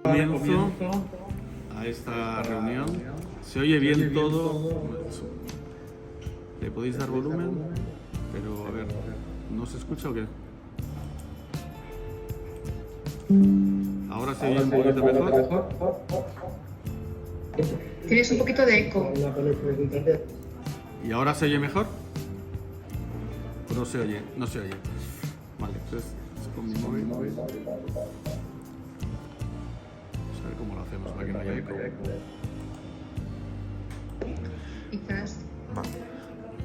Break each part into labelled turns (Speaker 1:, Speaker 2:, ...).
Speaker 1: Comienzo a esta reunión. Se oye bien todo. ¿Le podéis dar volumen? Pero a ver, ¿no se escucha o qué? Ahora se oye un poquito mejor.
Speaker 2: Tienes un poquito de eco.
Speaker 1: ¿Y ahora se oye mejor? ¿O no se oye? No se oye. Vale, entonces con mi móvil. Vamos a ver cómo lo hacemos para que no haya eco.
Speaker 2: Quizás.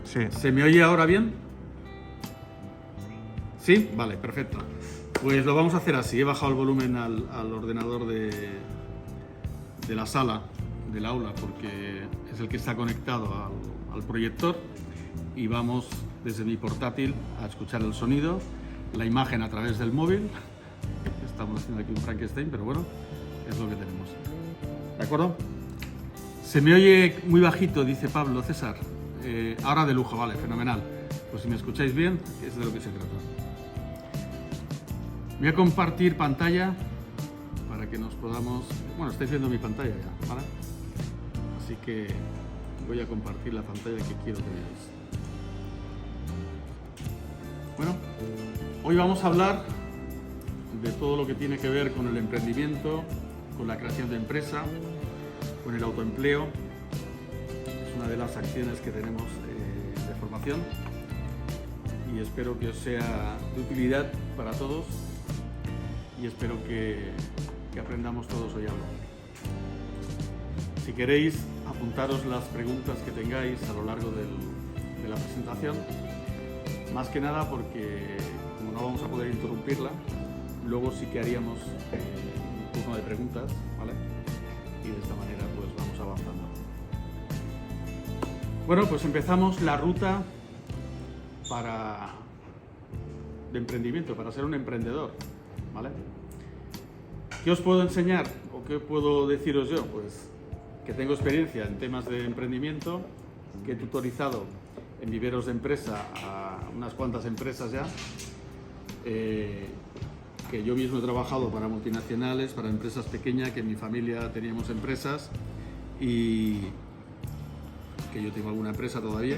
Speaker 3: Sí.
Speaker 1: ¿Se me oye ahora bien? ¿Sí? Vale, perfecto. Pues lo vamos a hacer así. He bajado el volumen al ordenador de la sala, del aula, porque es el que está conectado al proyector, y vamos desde mi portátil a escuchar el sonido, la imagen a través del móvil. Estamos haciendo aquí un Frankenstein, pero bueno, es lo que tenemos. ¿De acuerdo? Se me oye muy bajito, dice Pablo César. Ahora de lujo, vale, fenomenal. Pues si me escucháis bien, es de lo que se trata. Voy a compartir pantalla para que nos podamos... Bueno, estáis viendo mi pantalla ya, ¿vale? Así que voy a compartir la pantalla que quiero que veáis. Bueno, hoy vamos a hablar de todo lo que tiene que ver con el emprendimiento, con la creación de empresa, con el autoempleo. Es una de las acciones que tenemos de formación, y espero que os sea de utilidad para todos, y espero que aprendamos todos hoy algo. Si queréis, apuntaros las preguntas que tengáis a lo largo de la presentación, más que nada porque como no vamos a poder interrumpirla, luego sí que haríamos un turno de preguntas, ¿vale? Y de esta manera pues vamos avanzando. Bueno, pues empezamos la ruta de emprendimiento, para ser un emprendedor, ¿vale? ¿Qué os puedo enseñar o qué puedo deciros yo? Pues que tengo experiencia en temas de emprendimiento, que he tutorizado en viveros de empresa a unas cuantas empresas ya, que yo mismo he trabajado para multinacionales, para empresas pequeñas, que en mi familia teníamos empresas, y que yo tengo alguna empresa todavía.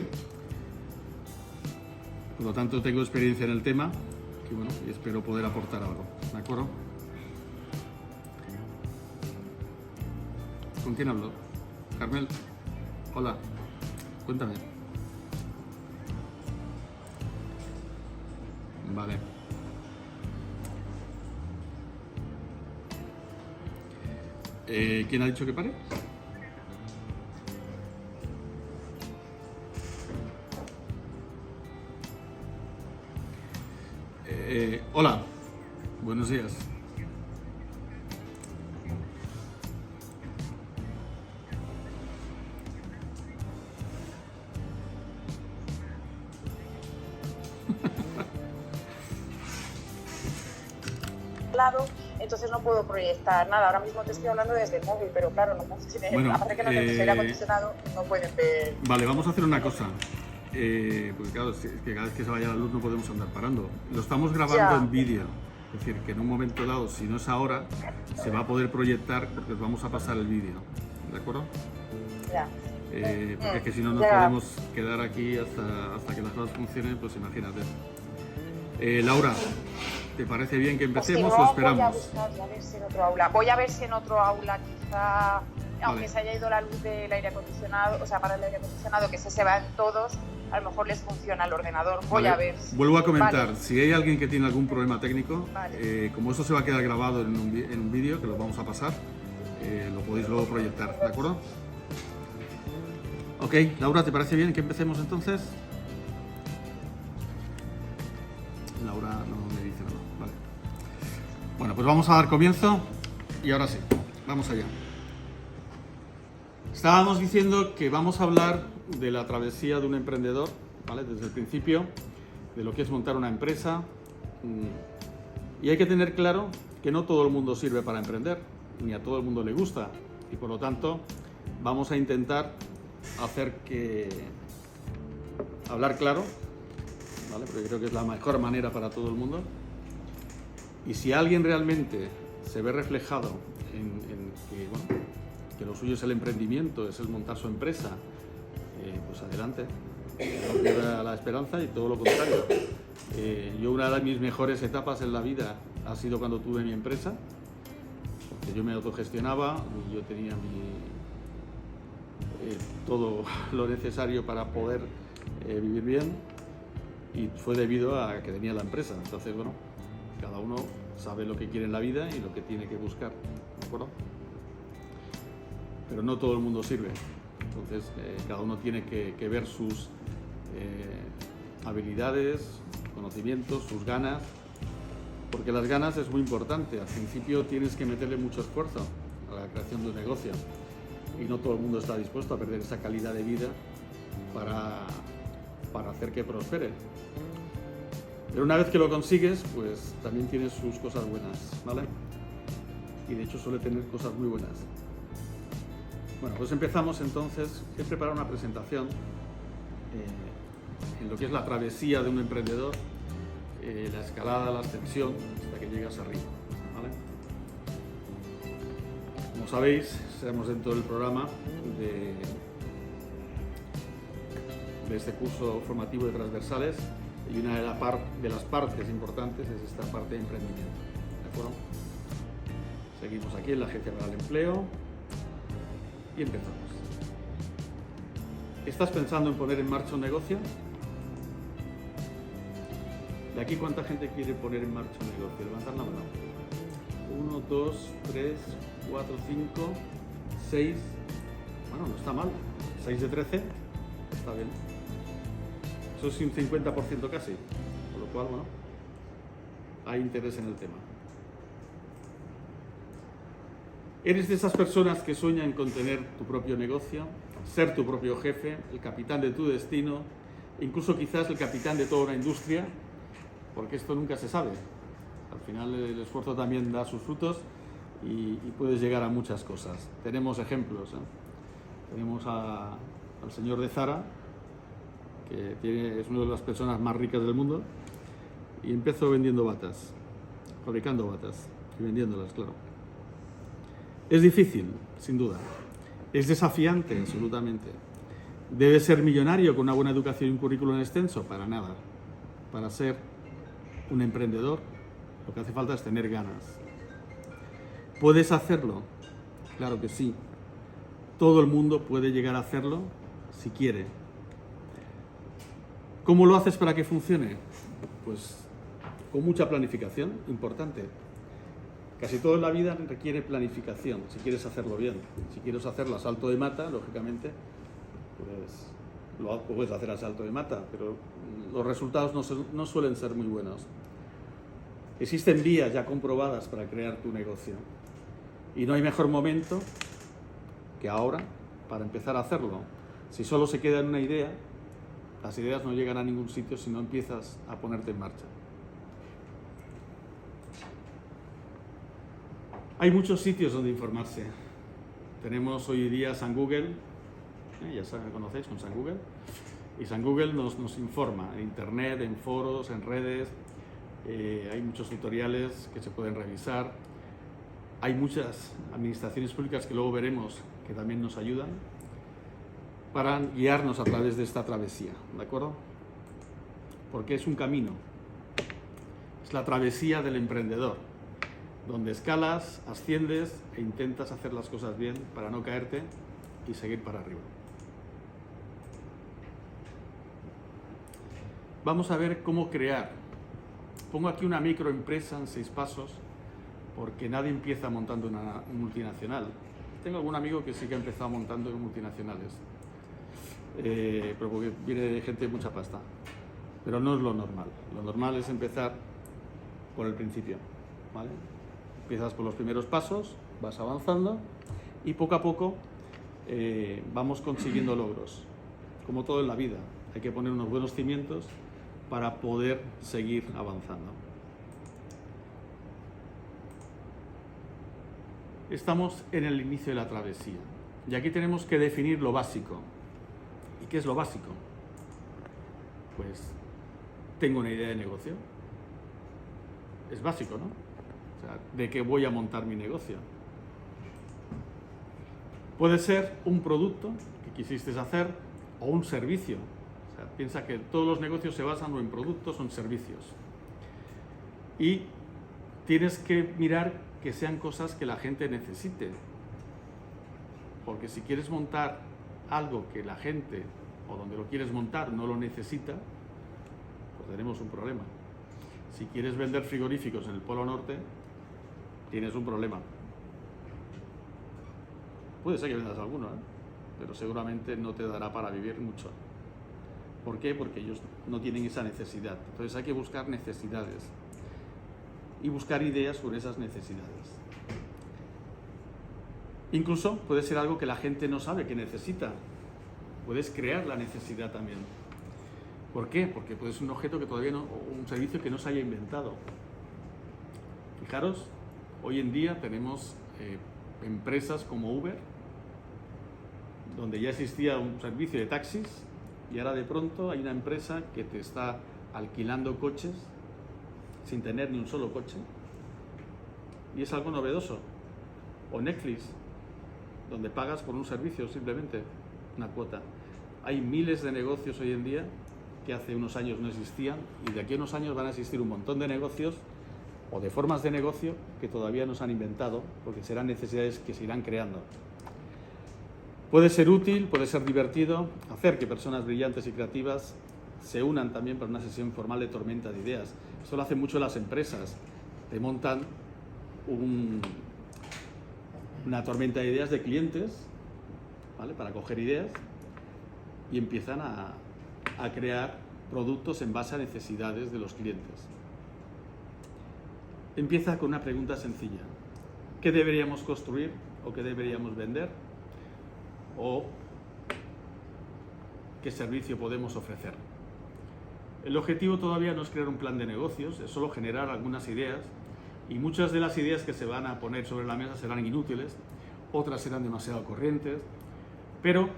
Speaker 1: Por lo tanto, tengo experiencia en el tema, y bueno, y espero poder aportar algo, ¿de acuerdo? ¿Con quién hablo? Carmel. Hola. Cuéntame. Vale. ¿Quién ha dicho que pare? Hola. Buenos días.
Speaker 4: Entonces no puedo proyectar nada. Ahora mismo te estoy hablando desde el móvil, pero claro, no puedo tener,
Speaker 1: bueno,
Speaker 4: aparte que no tengo aire acondicionado, no pueden ver.
Speaker 1: Vale, vamos a hacer una cosa. Porque claro, es que cada vez que se vaya la luz no podemos andar parando. Lo estamos grabando en vídeo. Es decir, que en un momento dado, si no es ahora, se va a poder proyectar, porque os vamos a pasar el vídeo. ¿De acuerdo?
Speaker 4: Ya.
Speaker 1: Porque es que si no nos podemos quedar aquí hasta que las cosas funcionen, pues imagínate. Laura, ¿te parece bien que empecemos o esperamos?
Speaker 4: Voy a ver si en otro aula quizá, aunque
Speaker 1: Vale.
Speaker 4: se haya ido la luz del aire acondicionado, o sea, para el aire acondicionado, que se va en todos, a lo mejor les funciona el ordenador. Voy
Speaker 1: Vale.
Speaker 4: a ver.
Speaker 1: Vuelvo a comentar,
Speaker 4: Vale.
Speaker 1: si hay alguien que tiene algún problema técnico,
Speaker 4: Vale.
Speaker 1: como esto se va a quedar grabado en un vídeo, que lo vamos a pasar, lo podéis luego proyectar, ¿de acuerdo? Ok, Laura, ¿te parece bien que empecemos entonces? Laura no me dice nada, vale. Bueno, pues vamos a dar comienzo, y ahora sí, vamos allá. Estábamos diciendo que vamos a hablar de la travesía de un emprendedor, ¿vale? Desde el principio, de lo que es montar una empresa. Y hay que tener claro que no todo el mundo sirve para emprender, ni a todo el mundo le gusta. Y por lo tanto, vamos a intentar hablar claro, ¿vale? Porque creo que es la mejor manera para todo el mundo. Y si alguien realmente se ve reflejado en que, bueno, que lo suyo es el emprendimiento, es el montar su empresa, pues adelante, no pierda la esperanza y todo lo contrario. Yo una de mis mejores etapas en la vida ha sido cuando tuve mi empresa, porque yo me autogestionaba y yo tenía todo lo necesario para poder vivir bien, y fue debido a que tenía la empresa. Entonces, bueno, cada uno sabe lo que quiere en la vida y lo que tiene que buscar, ¿de acuerdo? Pero no todo el mundo sirve. Entonces, cada uno tiene que ver sus habilidades, conocimientos, sus ganas, porque las ganas es muy importante. Al principio tienes que meterle mucho esfuerzo a la creación de un negocio y no todo el mundo está dispuesto a perder esa calidad de vida para hacer que prospere. Pero una vez que lo consigues, pues también tienes sus cosas buenas, ¿vale? Y de hecho suele tener cosas muy buenas. Bueno, pues empezamos entonces. He preparado una presentación en lo que es la travesía de un emprendedor, la escalada, la ascensión, hasta que llegas arriba, ¿vale? Como sabéis, estamos dentro del programa de este curso formativo de transversales, y una de las partes importantes es esta parte de emprendimiento, ¿de acuerdo? Seguimos aquí en la Agencia para el Empleo y empezamos. ¿Estás pensando en poner en marcha un negocio? ¿De aquí cuánta gente quiere poner en marcha un negocio? Levantad la mano. 1, 2, 3, 4, 5, 6. Bueno, no está mal. 6 de 13. Está bien. Eso es un 50% casi. Con lo cual, bueno, hay interés en el tema. ¿Eres de esas personas que sueñan con tener tu propio negocio, ser tu propio jefe, el capitán de tu destino, incluso quizás el capitán de toda una industria? Porque esto nunca se sabe. Al final el esfuerzo también da sus frutos y puedes llegar a muchas cosas. Tenemos ejemplos, ¿eh? Tenemos al señor de Zara, que es una de las personas más ricas del mundo, y empezó vendiendo batas, fabricando batas y vendiéndolas, claro. Es difícil, sin duda. Es desafiante, absolutamente. ¿Debes ser millonario con una buena educación y un currículum extenso? Para nada. Para ser un emprendedor, lo que hace falta es tener ganas. ¿Puedes hacerlo? Claro que sí. Todo el mundo puede llegar a hacerlo si quiere. ¿Cómo lo haces para que funcione? Pues con mucha planificación, importante. Casi todo en la vida requiere planificación, si quieres hacerlo bien. Si quieres hacerlo a salto de mata, lógicamente, pues lo puedes hacer a salto de mata, pero los resultados no suelen ser muy buenos. Existen vías ya comprobadas para crear tu negocio y no hay mejor momento que ahora para empezar a hacerlo. Si solo se queda en una idea, las ideas no llegan a ningún sitio si no empiezas a ponerte en marcha. Hay muchos sitios donde informarse. Tenemos hoy día San Google, ya saben, conocéis con San Google, y San Google nos informa en internet, en foros, en redes. Hay muchos tutoriales que se pueden revisar. Hay muchas administraciones públicas que luego veremos que también nos ayudan para guiarnos a través de esta travesía, ¿de acuerdo? Porque es un camino, es la travesía del emprendedor, donde escalas, asciendes e intentas hacer las cosas bien para no caerte y seguir para arriba. Vamos a ver cómo crear. Pongo aquí una microempresa en 6 pasos, porque nadie empieza montando una multinacional. Tengo algún amigo que sí que ha empezado montando multinacionales, pero porque viene de gente de mucha pasta. Pero no es lo normal. Lo normal es empezar por el principio, ¿vale? Empiezas por los primeros pasos, vas avanzando y poco a poco vamos consiguiendo logros. Como todo en la vida, hay que poner unos buenos cimientos para poder seguir avanzando. Estamos en el inicio de la travesía y aquí tenemos que definir lo básico. ¿Y qué es lo básico? Pues tengo una idea de negocio. Es básico, ¿no? O sea, ¿de qué voy a montar mi negocio? Puede ser un producto que quisiste hacer o un servicio. O sea, piensa que todos los negocios se basan o en productos o en servicios. Y tienes que mirar que sean cosas que la gente necesite. Porque si quieres montar algo que la gente, o donde lo quieres montar, no lo necesita, pues tenemos un problema. Si quieres vender frigoríficos en el Polo Norte, tienes un problema. Puede ser que vendas alguno, pero seguramente no te dará para vivir mucho. ¿Por qué? Porque ellos no tienen esa necesidad. Entonces hay que buscar necesidades y buscar ideas sobre esas necesidades. Incluso puede ser algo que la gente no sabe que necesita. Puedes crear la necesidad también. ¿Por qué? Porque puede ser un objeto que todavía no, o un servicio que no se haya inventado. Fijaros, hoy en día tenemos empresas como Uber, donde ya existía un servicio de taxis y ahora de pronto hay una empresa que te está alquilando coches sin tener ni un solo coche, y es algo novedoso. O Netflix, donde pagas por un servicio simplemente una cuota. Hay miles de negocios hoy en día que hace unos años no existían, y de aquí a unos años van a existir un montón de negocios o de formas de negocio que todavía no se han inventado, porque serán necesidades que se irán creando. Puede ser útil, puede ser divertido hacer que personas brillantes y creativas se unan también para una sesión informal de tormenta de ideas. Esto lo hacen mucho las empresas. Te montan una tormenta de ideas de clientes, ¿vale?, para coger ideas, y empiezan a crear productos en base a necesidades de los clientes. Empieza con una pregunta sencilla: ¿qué deberíamos construir o qué deberíamos vender? ¿O qué servicio podemos ofrecer? El objetivo todavía no es crear un plan de negocios, es solo generar algunas ideas, y muchas de las ideas que se van a poner sobre la mesa serán inútiles, otras serán demasiado corrientes, pero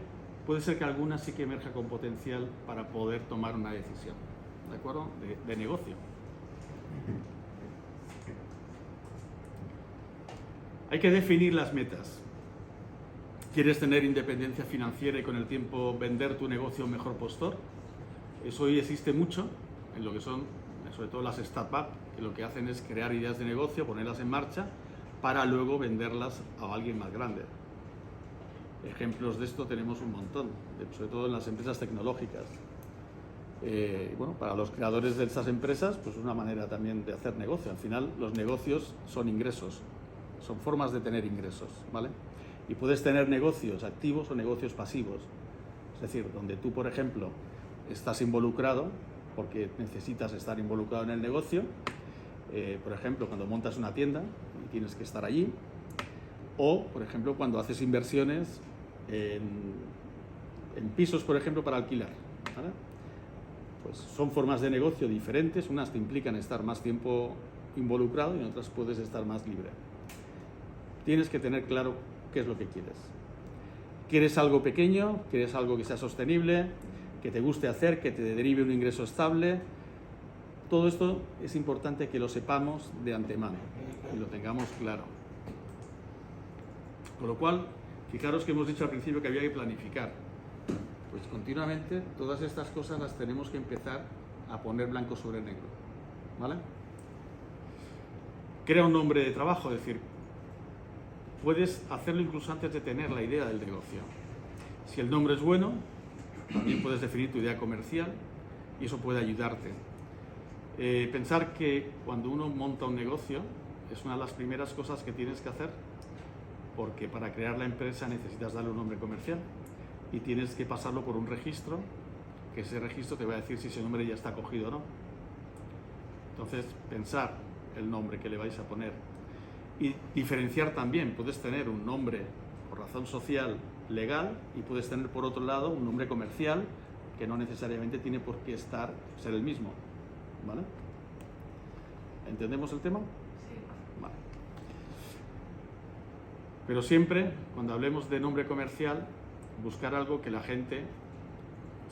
Speaker 1: puede ser que alguna sí que emerja con potencial para poder tomar una decisión, ¿de acuerdo?, de negocio. Hay que definir las metas. ¿Quieres tener independencia financiera y con el tiempo vender tu negocio a un mejor postor? Eso hoy existe mucho en lo que son, sobre todo las startups, que lo que hacen es crear ideas de negocio, ponerlas en marcha para luego venderlas a alguien más grande. Ejemplos de esto tenemos un montón, sobre todo en las empresas tecnológicas. Bueno, para los creadores de esas empresas, pues es una manera también de hacer negocio. Al final, los negocios son ingresos, son formas de tener ingresos, ¿vale? Y puedes tener negocios activos o negocios pasivos. Es decir, donde tú, por ejemplo, estás involucrado porque necesitas estar involucrado en el negocio. Por ejemplo, cuando montas una tienda y tienes que estar allí. O, por ejemplo, cuando haces inversiones en pisos, por ejemplo, para alquilar, ¿vale? Pues son formas de negocio diferentes. Unas te implican estar más tiempo involucrado y en otras puedes estar más libre. Tienes que tener claro qué es lo que quieres. ¿Quieres algo pequeño? ¿Quieres algo que sea sostenible? ¿Que te guste hacer? ¿Que te derive un ingreso estable? Todo esto es importante que lo sepamos de antemano y lo tengamos claro. Con lo cual, fijaros que hemos dicho al principio que había que planificar. Pues continuamente todas estas cosas las tenemos que empezar a poner blanco sobre negro, ¿vale? Crea un nombre de trabajo, es decir, puedes hacerlo incluso antes de tener la idea del negocio. Si el nombre es bueno, también puedes definir tu idea comercial y eso puede ayudarte. Pensar que cuando uno monta un negocio es una de las primeras cosas que tienes que hacer, porque para crear la empresa necesitas darle un nombre comercial y tienes que pasarlo por un registro, que ese registro te va a decir si ese nombre ya está cogido o no. Entonces, pensar el nombre que le vais a poner y diferenciar también. Puedes tener un nombre por razón social legal y puedes tener por otro lado un nombre comercial que no necesariamente tiene por qué ser el mismo, ¿vale? ¿Entendemos el tema?
Speaker 2: Sí.
Speaker 1: Vale. Pero siempre, cuando hablemos de nombre comercial, buscar algo que la gente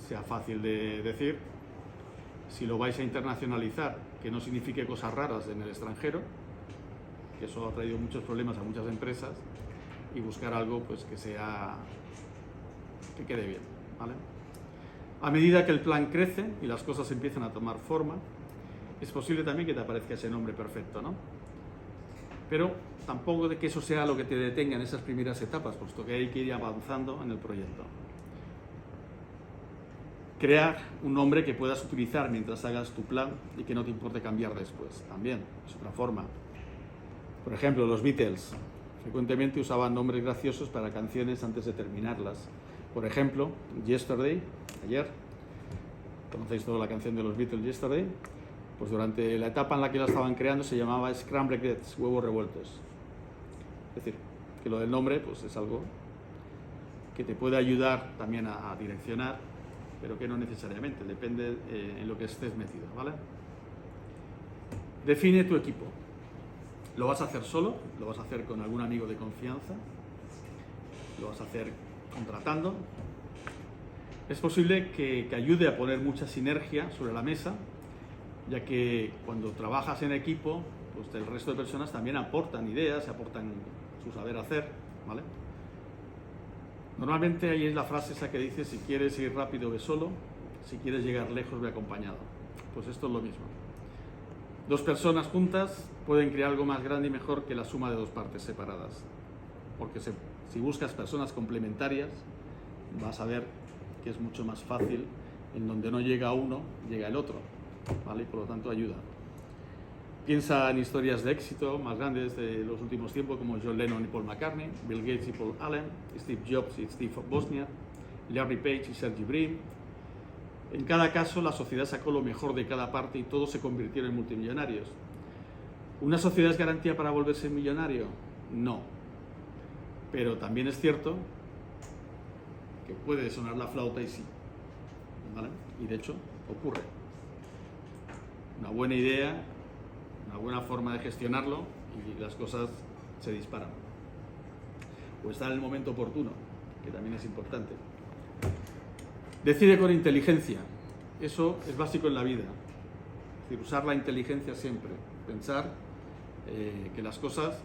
Speaker 1: sea fácil de decir. Si lo vais a internacionalizar, que no signifique cosas raras en el extranjero, que eso ha traído muchos problemas a muchas empresas, y buscar algo pues que quede bien, ¿vale? A medida que el plan crece y las cosas empiezan a tomar forma, es posible también que te aparezca ese nombre perfecto, ¿no? Pero tampoco de que eso sea lo que te detenga en esas primeras etapas, puesto que hay que ir avanzando en el proyecto. Crear un nombre que puedas utilizar mientras hagas tu plan y que no te importe cambiar después, también es otra forma. Por ejemplo, los Beatles frecuentemente usaban nombres graciosos para canciones antes de terminarlas. Por ejemplo, Yesterday, ayer, conocéis toda la canción de los Beatles, Yesterday, pues durante la etapa en la que la estaban creando se llamaba Scrambled Eggs, huevos revueltos. Es decir, que lo del nombre pues es algo que te puede ayudar también a direccionar, pero que no necesariamente, depende en lo que estés metido, ¿vale? Define tu equipo. ¿Lo vas a hacer solo? ¿Lo vas a hacer con algún amigo de confianza? ¿Lo vas a hacer contratando? Es posible que ayude a poner mucha sinergia sobre la mesa, ya que cuando trabajas en equipo, pues el resto de personas también aportan ideas, aportan su saber hacer, ¿vale? Normalmente ahí es la frase esa que dice: si quieres ir rápido, ve solo; si quieres llegar lejos, ve acompañado. Pues esto es lo mismo. Dos personas juntas pueden crear algo más grande y mejor que la suma de dos partes separadas. Porque si buscas personas complementarias, vas a ver que es mucho más fácil. En donde no llega uno, llega el otro, ¿vale? Y por lo tanto ayuda. Piensa en historias de éxito más grandes de los últimos tiempos, como John Lennon y Paul McCartney, Bill Gates y Paul Allen, Steve Jobs y Steve Wozniak, Larry Page y Sergey Brin. En cada caso, la sociedad sacó lo mejor de cada parte y todos se convirtieron en multimillonarios. ¿Una sociedad es garantía para volverse millonario? No. Pero también es cierto que puede sonar la flauta y sí, ¿vale? Y de hecho, ocurre. Una buena idea, una buena forma de gestionarlo y las cosas se disparan. O estar en el momento oportuno, que también es importante. Decide con inteligencia. Eso es básico en la vida. Es decir, usar la inteligencia siempre. Pensar que las cosas,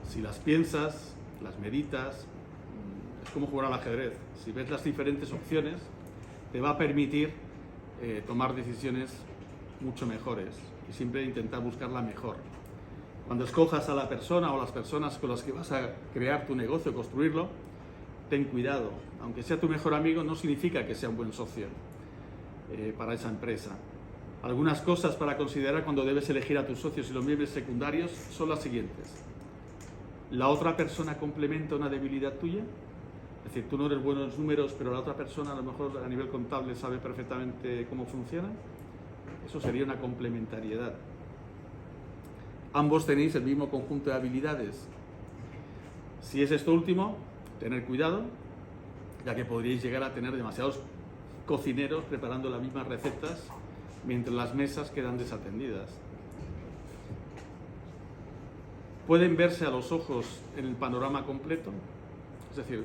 Speaker 1: si las piensas, las meditas, es como jugar al ajedrez. Si ves las diferentes opciones, te va a permitir tomar decisiones mucho mejores y siempre intentar buscar la mejor. Cuando escojas a la persona o las personas con las que vas a crear tu negocio, construirlo, ten cuidado. Aunque sea tu mejor amigo, no significa que sea un buen socio para esa empresa. Algunas cosas para considerar cuando debes elegir a tus socios y los miembros secundarios son las siguientes. ¿La otra persona complementa una debilidad tuya? Es decir, tú no eres bueno en los números, pero la otra persona a lo mejor a nivel contable sabe perfectamente cómo funciona. Eso sería una complementariedad. Ambos tenéis el mismo conjunto de habilidades. Si es esto último, tener cuidado, ya que podríais llegar a tener demasiados cocineros preparando las mismas recetas mientras las mesas quedan desatendidas. Pueden verse a los ojos en el panorama completo, es decir,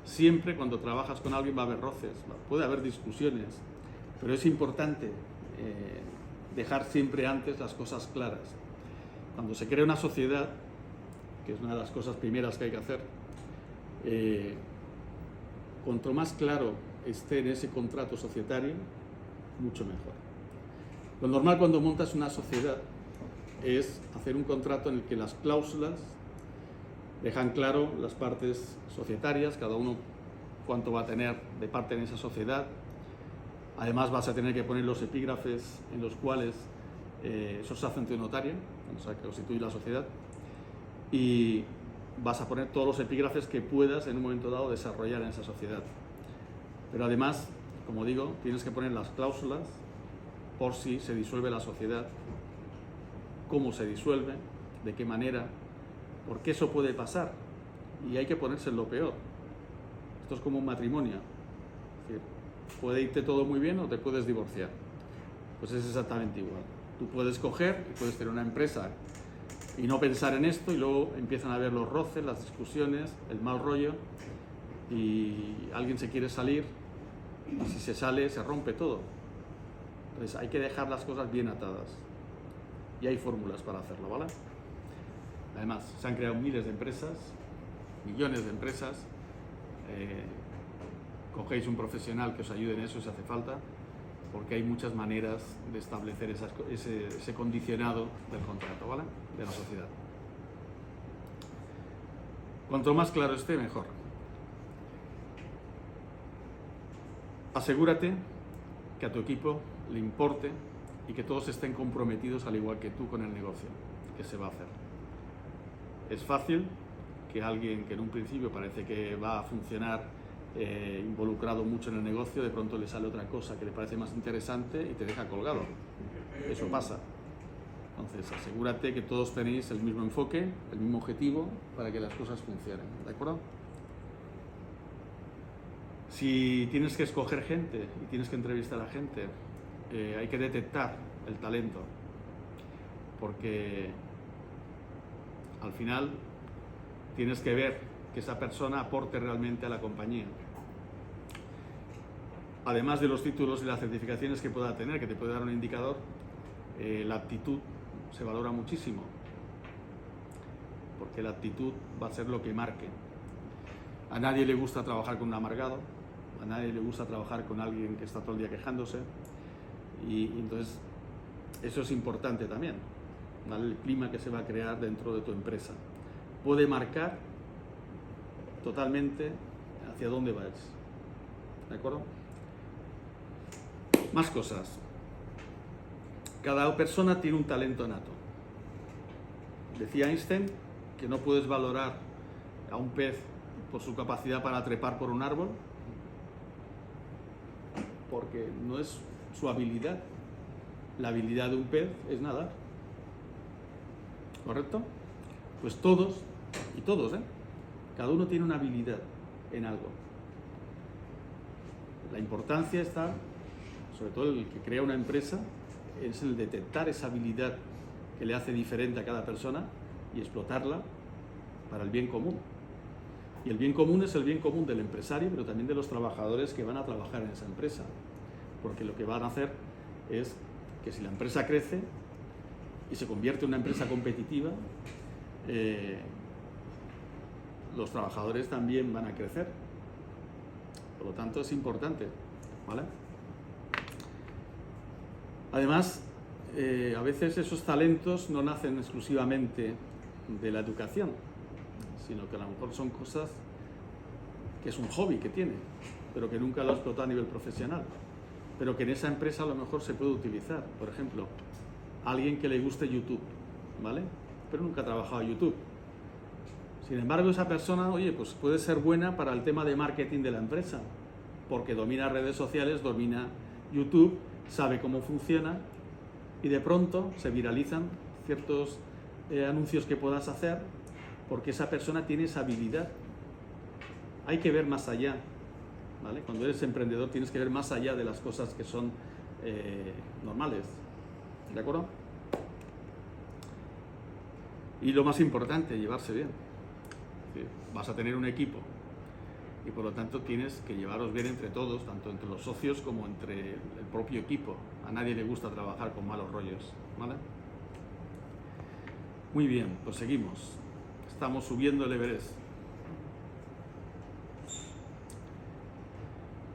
Speaker 1: siempre cuando trabajas con alguien va a haber roces, puede haber discusiones, pero es importante dejar siempre antes las cosas claras. Cuando se crea una sociedad, que es una de las cosas primeras que hay que hacer, cuanto más claro esté en ese contrato societario, mucho mejor. Lo normal cuando montas una sociedad es hacer un contrato en el que las cláusulas dejan claro las partes societarias, cada uno cuánto va a tener de parte en esa sociedad. Además vas a tener que poner los epígrafes en los cuales eso se hace ante un notario, cuando se constituye la sociedad, y vas a poner todos los epígrafes que puedas en un momento dado desarrollar en esa sociedad. Pero además, como digo, tienes que poner las cláusulas por si se disuelve la sociedad, cómo se disuelve, de qué manera, porque eso puede pasar y hay que ponerse en lo peor. Esto es como un matrimonio. Es decir, puede irte todo muy bien o te puedes divorciar. Pues es exactamente igual. Tú puedes coger y puedes tener una empresa y no pensar en esto y luego empiezan a haber los roces, las discusiones, el mal rollo y alguien se quiere salir y si se sale se rompe todo. Entonces hay que dejar las cosas bien atadas y hay fórmulas para hacerlo, ¿vale? Además, se han creado miles de empresas millones de empresas. Cogéis un profesional que os ayude en eso si hace falta, porque hay muchas maneras de establecer ese condicionado del contrato, ¿vale? De la sociedad. Cuanto más claro esté, mejor. Asegúrate que a tu equipo le importe y que todos estén comprometidos al igual que tú con el negocio que se va a hacer. Es fácil que alguien que en un principio parece que va a funcionar involucrado mucho en el negocio, de pronto le sale otra cosa que le parece más interesante y te deja colgado. Eso pasa. Entonces, asegúrate que todos tenéis el mismo enfoque, el mismo objetivo para que las cosas funcionen, ¿de acuerdo? Si tienes que escoger gente y tienes que entrevistar a gente, hay que detectar el talento, porque al final tienes que ver que esa persona aporte realmente a la compañía. Además de los títulos y las certificaciones que pueda tener, que te puede dar un indicador, la actitud se valora muchísimo, porque la actitud va a ser lo que marque. A nadie le gusta trabajar con un amargado, a nadie le gusta trabajar con alguien que está todo el día quejándose, y entonces eso es importante también, ¿vale? El clima que se va a crear dentro de tu empresa puede marcar totalmente hacia dónde vais, ¿de acuerdo? Más cosas. Cada persona tiene un talento nato. Decía Einstein que no puedes valorar a un pez por su capacidad para trepar por un árbol, porque no es su habilidad. La habilidad de un pez es nadar. ¿Correcto? Pues todos, cada uno tiene una habilidad en algo. La importancia está, sobre todo el que crea una empresa, es el detectar esa habilidad que le hace diferente a cada persona y explotarla para el bien común. Y el bien común es el bien común del empresario, pero también de los trabajadores que van a trabajar en esa empresa. Porque lo que van a hacer es que si la empresa crece y se convierte en una empresa competitiva, los trabajadores también van a crecer. Por lo tanto, es importante, ¿vale? Además, a veces esos talentos no nacen exclusivamente de la educación, sino que a lo mejor son cosas que es un hobby que tiene, pero que nunca lo ha explotado a nivel profesional, pero que en esa empresa a lo mejor se puede utilizar. Por ejemplo, alguien que le guste YouTube, ¿vale? Pero nunca ha trabajado en YouTube. Sin embargo, esa persona, oye, pues puede ser buena para el tema de marketing de la empresa, porque domina redes sociales, domina YouTube, sabe cómo funciona y de pronto se viralizan ciertos anuncios que puedas hacer porque esa persona tiene esa habilidad. Hay que ver más allá, ¿vale? Cuando eres emprendedor tienes que ver más allá de las cosas que son normales, ¿de acuerdo? Y lo más importante, llevarse bien. Vas a tener un equipo y por lo tanto tienes que llevaros bien entre todos, tanto entre los socios como entre el propio equipo. A nadie le gusta trabajar con malos rollos, ¿vale? Muy bien, pues seguimos. Estamos subiendo el Everest.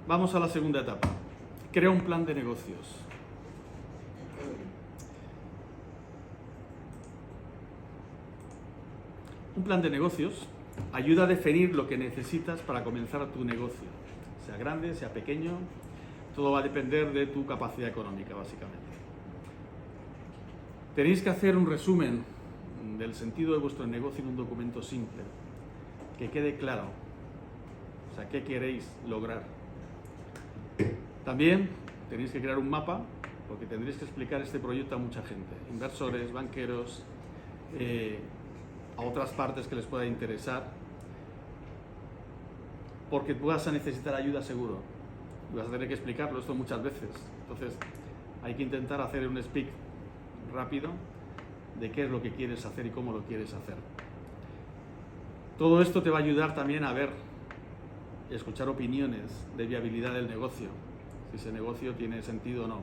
Speaker 1: Vamos a la segunda etapa. Crea un plan de negocios. Un plan de negocios ayuda a definir lo que necesitas para comenzar tu negocio. Sea grande, sea pequeño, todo va a depender de tu capacidad económica, básicamente. Tenéis que hacer un resumen del sentido de vuestro negocio en un documento simple, que quede claro. O sea, ¿qué queréis lograr? También tenéis que crear un mapa, porque tendréis que explicar este proyecto a mucha gente, inversores, banqueros, a otras partes que les pueda interesar, porque tú vas a necesitar ayuda seguro y vas a tener que explicarlo esto muchas veces. Entonces hay que intentar hacer un speak rápido de qué es lo que quieres hacer y cómo lo quieres hacer. Todo esto te va a ayudar también a ver y escuchar opiniones de viabilidad del negocio, si ese negocio tiene sentido o no.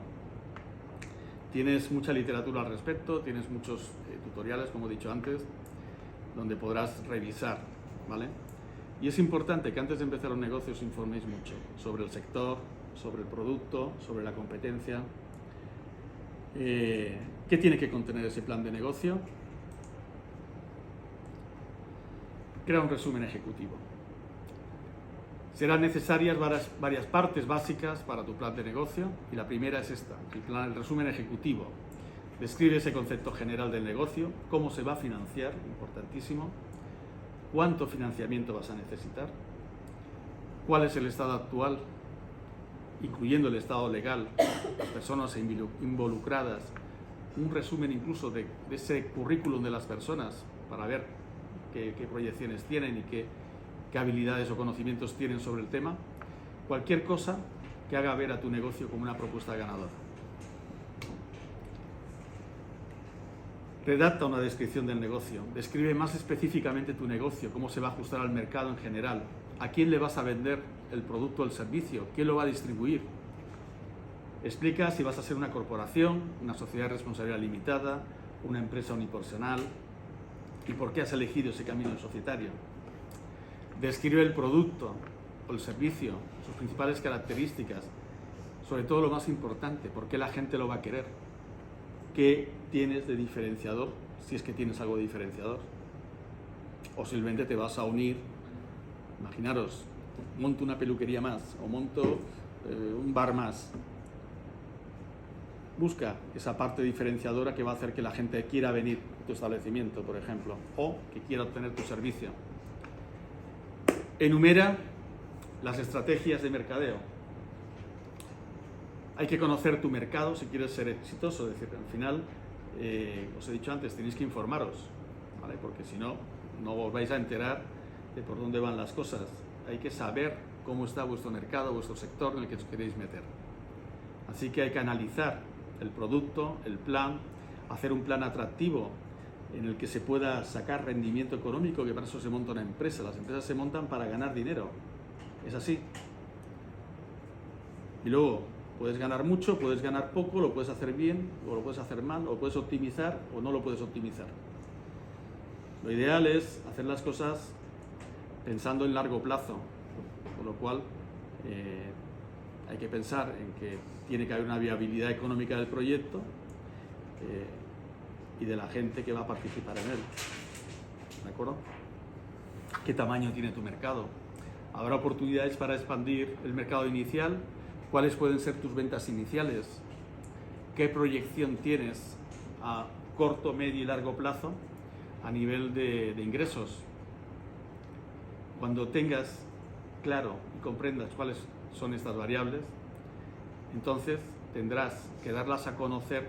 Speaker 1: Tienes mucha literatura al respecto, tienes muchos tutoriales, como he dicho antes, donde podrás revisar, ¿vale? Y es importante que antes de empezar un negocio os informéis mucho sobre el sector, sobre el producto, sobre la competencia. ¿Qué tiene que contener ese plan de negocio? Crea un resumen ejecutivo. Serán necesarias varias partes básicas para tu plan de negocio, y la primera es esta, el resumen ejecutivo. Describe ese concepto general del negocio, cómo se va a financiar, importantísimo, cuánto financiamiento vas a necesitar, cuál es el estado actual, incluyendo el estado legal, las personas involucradas, un resumen incluso de ese currículum de las personas para ver qué proyecciones tienen y qué habilidades o conocimientos tienen sobre el tema, cualquier cosa que haga ver a tu negocio como una propuesta ganadora. Redacta una descripción del negocio, describe más específicamente tu negocio, cómo se va a ajustar al mercado en general, a quién le vas a vender el producto o el servicio, quién lo va a distribuir. Explica si vas a ser una corporación, una sociedad de responsabilidad limitada, una empresa unipersonal y por qué has elegido ese camino societario. Describe el producto o el servicio, sus principales características, sobre todo lo más importante, por qué la gente lo va a querer. ¿Qué tienes de diferenciador? Si es que tienes algo de diferenciador. O simplemente te vas a unir. Imaginaros, monto una peluquería más o monto un bar más. Busca esa parte diferenciadora que va a hacer que la gente quiera venir a tu establecimiento, por ejemplo, o que quiera obtener tu servicio. Enumera las estrategias de mercadeo. Hay que conocer tu mercado si quieres ser exitoso. Es decir, al final, os he dicho antes, tenéis que informaros, ¿vale? Porque si no, no os vais a enterar de por dónde van las cosas. Hay que saber cómo está vuestro mercado, vuestro sector en el que os queréis meter. Así que hay que analizar el producto, el plan, hacer un plan atractivo en el que se pueda sacar rendimiento económico, que para eso se monta una empresa. Las empresas se montan para ganar dinero. Es así. Y luego, puedes ganar mucho, puedes ganar poco, lo puedes hacer bien, o lo puedes hacer mal, o lo puedes optimizar, o no lo puedes optimizar. Lo ideal es hacer las cosas pensando en largo plazo, con lo cual hay que pensar en que tiene que haber una viabilidad económica del proyecto y de la gente que va a participar en él. ¿De acuerdo? ¿Qué tamaño tiene tu mercado? ¿Habrá oportunidades para expandir el mercado inicial? ¿Cuáles pueden ser tus ventas iniciales? ¿Qué proyección tienes a corto, medio y largo plazo a nivel de ingresos? Cuando tengas claro y comprendas cuáles son estas variables, entonces tendrás que darlas a conocer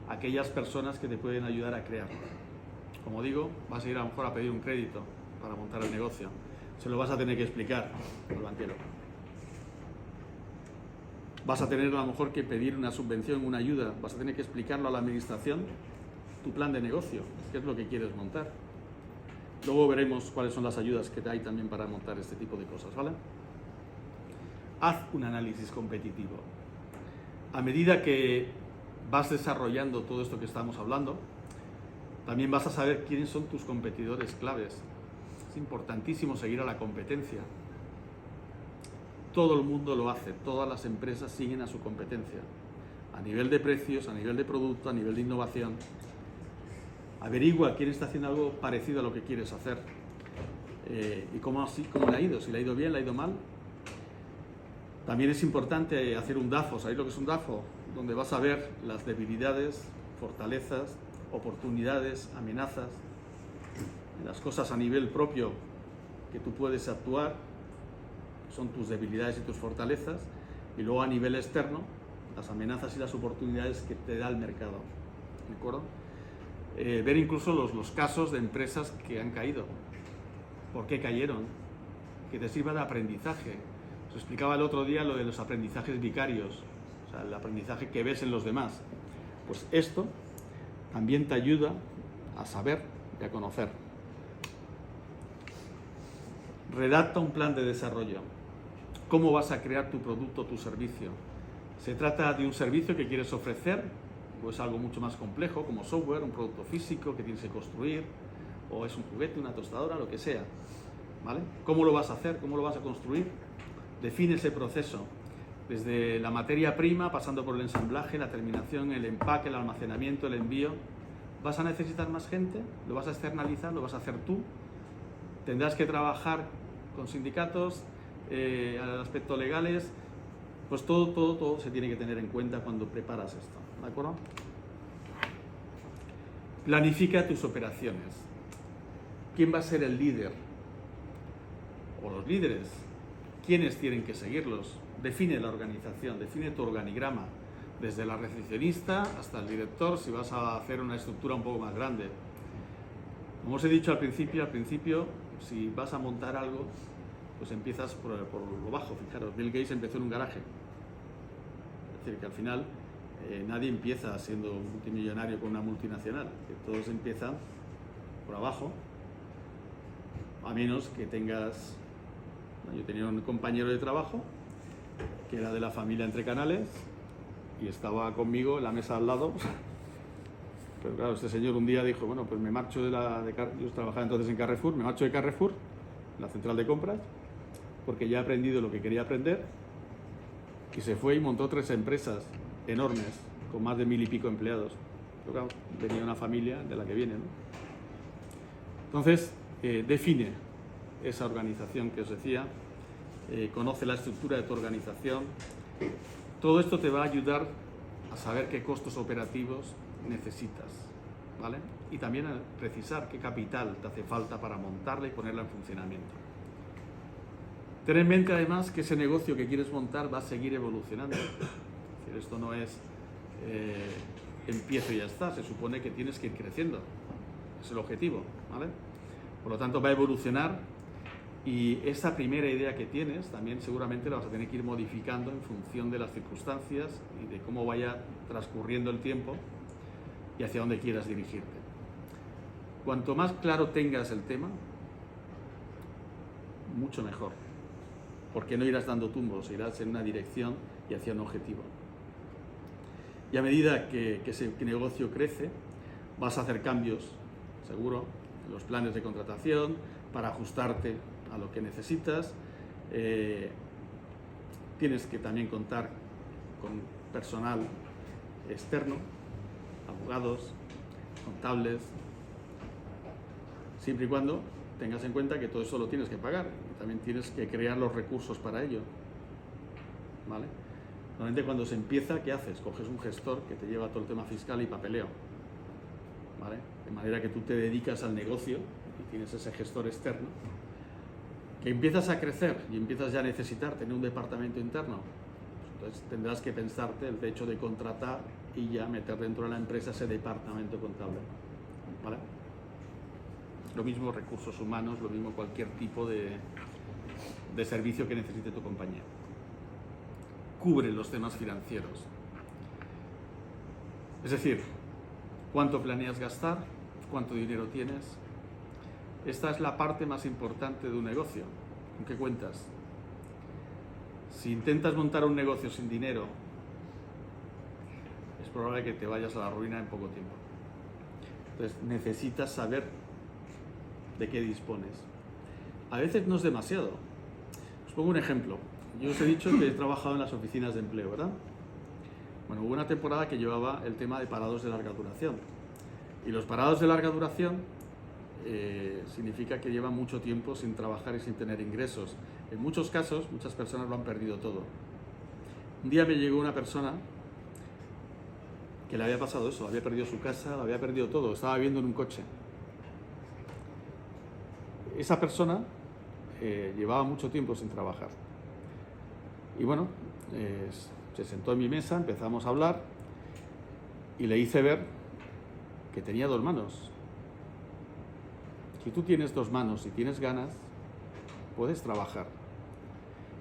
Speaker 1: a aquellas personas que te pueden ayudar a crear. Como digo, vas a ir a lo mejor a pedir un crédito para montar el negocio. Se lo vas a tener que explicar al banquero. Vas a tener a lo mejor que pedir una subvención, una ayuda, vas a tener que explicarlo a la administración, tu plan de negocio, qué es lo que quieres montar. Luego veremos cuáles son las ayudas que hay también para montar este tipo de cosas, ¿vale? Haz un análisis competitivo. A medida que vas desarrollando todo esto que estamos hablando, también vas a saber quiénes son tus competidores claves. Es importantísimo seguir a la competencia. Todo el mundo lo hace, todas las empresas siguen a su competencia, a nivel de precios, a nivel de producto, a nivel de innovación. Averigua quién está haciendo algo parecido a lo que quieres hacer y cómo le ha ido, si le ha ido bien, le ha ido mal. También es importante hacer un DAFO. ¿Sabéis lo que es un DAFO? Donde vas a ver las debilidades, fortalezas, oportunidades, amenazas, las cosas a nivel propio que tú puedes actuar, son tus debilidades y tus fortalezas, y luego a nivel externo, las amenazas y las oportunidades que te da el mercado. ¿De acuerdo? Ver incluso los casos de empresas que han caído. ¿Por qué cayeron? Que te sirva de aprendizaje. Os explicaba el otro día lo de los aprendizajes vicarios, o sea, el aprendizaje que ves en los demás. Pues esto también te ayuda a saber y a conocer. Redacta un plan de desarrollo. ¿Cómo vas a crear tu producto o tu servicio? ¿Se trata de un servicio que quieres ofrecer? ¿O es algo mucho más complejo, como software, un producto físico que tienes que construir? ¿O es un juguete, una tostadora, lo que sea? ¿vale? ¿Cómo lo vas a hacer? ¿Cómo lo vas a construir? Define ese proceso, desde la materia prima, pasando por el ensamblaje, la terminación, el empaque, el almacenamiento, el envío. ¿Vas a necesitar más gente? ¿Lo vas a externalizar? ¿Lo vas a hacer tú? ¿Tendrás que trabajar con sindicatos, aspectos legales? Pues todo se tiene que tener en cuenta cuando preparas esto, ¿de acuerdo? Planifica tus operaciones. ¿Quién va a ser el líder? O los líderes. ¿Quiénes tienen que seguirlos? Define la organización, define tu organigrama, desde la recepcionista hasta el director, si vas a hacer una estructura un poco más grande. Como os he dicho al principio, si vas a montar algo, pues empiezas por lo bajo. Fijaros, Bill Gates empezó en un garaje. Es decir, que al final nadie empieza siendo multimillonario con una multinacional, que todos empiezan por abajo, a menos que tengas... Yo tenía un compañero de trabajo que era de la familia Entre Canales y estaba conmigo en la mesa al lado. Pero claro, este señor un día dijo, bueno, pues me marcho yo trabajaba entonces en Carrefour, me marcho de Carrefour, la central de compras, porque ya he aprendido lo que quería aprender, y se fue y montó 3 empresas enormes, con más de 1000 y pico empleados. Pero claro, tenía una familia de la que viene, ¿no? Entonces, define esa organización que os decía, conoce la estructura de tu organización. Todo esto te va a ayudar a saber qué costos operativos necesitas, ¿vale? Y también a precisar qué capital te hace falta para montarla y ponerla en funcionamiento. Ten en mente además que ese negocio que quieres montar va a seguir evolucionando. Es decir, esto no es empiezo y ya está, se supone que tienes que ir creciendo. Es el objetivo, ¿vale? Por lo tanto va a evolucionar y esa primera idea que tienes también seguramente la vas a tener que ir modificando en función de las circunstancias y de cómo vaya transcurriendo el tiempo y hacia dónde quieras dirigirte. Cuanto más claro tengas el tema, mucho mejor, porque no irás dando tumbos, irás en una dirección y hacia un objetivo. Y a medida que ese negocio crece, vas a hacer cambios, seguro, en los planes de contratación, para ajustarte a lo que necesitas. Tienes que también contar con personal externo, abogados, contables, siempre y cuando tengas en cuenta que todo eso lo tienes que pagar. También tienes que crear los recursos para ello, ¿vale? Normalmente cuando se empieza, ¿qué haces? Coges un gestor que te lleva todo el tema fiscal y papeleo, ¿vale? De manera que tú te dedicas al negocio y tienes ese gestor externo. Que empiezas a crecer y empiezas ya a necesitar tener un departamento interno, pues entonces tendrás que pensarte el hecho de contratar y ya meter dentro de la empresa ese departamento contable, ¿vale? Lo mismo recursos humanos, lo mismo cualquier tipo de servicio que necesite tu compañía. Cubre los temas financieros. Es decir, cuánto planeas gastar, cuánto dinero tienes. Esta es la parte más importante de un negocio. ¿Con qué cuentas? Si intentas montar un negocio sin dinero, es probable que te vayas a la ruina en poco tiempo. Entonces necesitas saber de qué dispones. A veces no es demasiado. Os pongo un ejemplo. Yo os he dicho que he trabajado en las oficinas de empleo, ¿verdad? Bueno, hubo una temporada que llevaba el tema de parados de larga duración. Y los parados de larga duración significa que llevan mucho tiempo sin trabajar y sin tener ingresos. En muchos casos, muchas personas lo han perdido todo. Un día me llegó una persona que le había pasado eso, había perdido su casa, lo había perdido todo, estaba viviendo en un coche. Esa persona llevaba mucho tiempo sin trabajar. Y bueno, se sentó en mi mesa, empezamos a hablar y le hice ver que tenía 2 manos. Si tú tienes 2 manos y tienes ganas, puedes trabajar.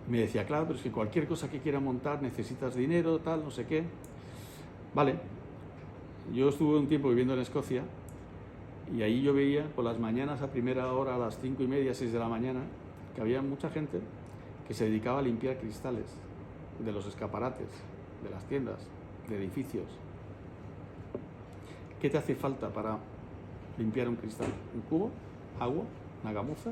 Speaker 1: Y me decía, claro, pero es que cualquier cosa que quiera montar necesitas dinero, tal, no sé qué. Vale, yo estuve un tiempo viviendo en Escocia y ahí yo veía por las mañanas a primera hora, a las 5:30, 6 de la mañana, que había mucha gente que se dedicaba a limpiar cristales de los escaparates, de las tiendas, de edificios. ¿Qué te hace falta para limpiar un cristal? ¿Un cubo? ¿Agua? una gamuza,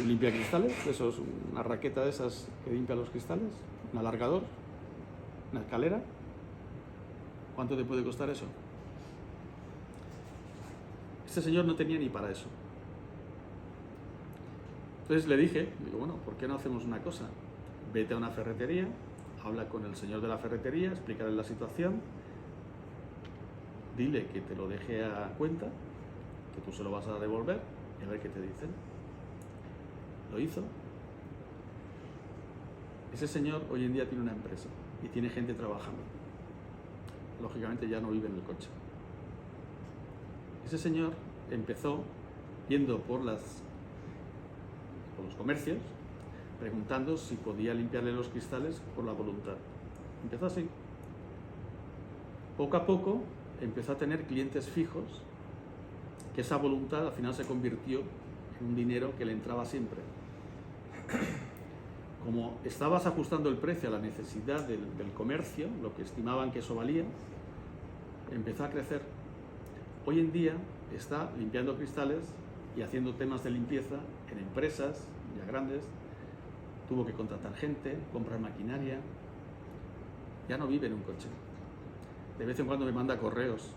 Speaker 1: un limpia cristales, eso es una raqueta de esas que limpia los cristales, un alargador, una escalera. ¿Cuánto te puede costar eso? Este señor no tenía ni para eso. Entonces le dije, digo, bueno, ¿por qué no hacemos una cosa? Vete a una ferretería, habla con el señor de la ferretería, explícale la situación, dile que te lo deje a cuenta, que tú se lo vas a devolver y a ver qué te dicen. Lo hizo. Ese señor hoy en día tiene una empresa y tiene gente trabajando. Lógicamente ya no vive en el coche. Ese señor empezó yendo por los comercios, preguntando si podía limpiarle los cristales por la voluntad. Empezó así. Poco a poco empezó a tener clientes fijos, que esa voluntad al final se convirtió en un dinero que le entraba siempre. Como estabas ajustando el precio a la necesidad del comercio, lo que estimaban que eso valía, empezó a crecer. Hoy en día está limpiando cristales y haciendo temas de limpieza en empresas ya grandes. Tuvo que contratar gente, comprar maquinaria. Ya no vive en un coche. De vez en cuando me manda correos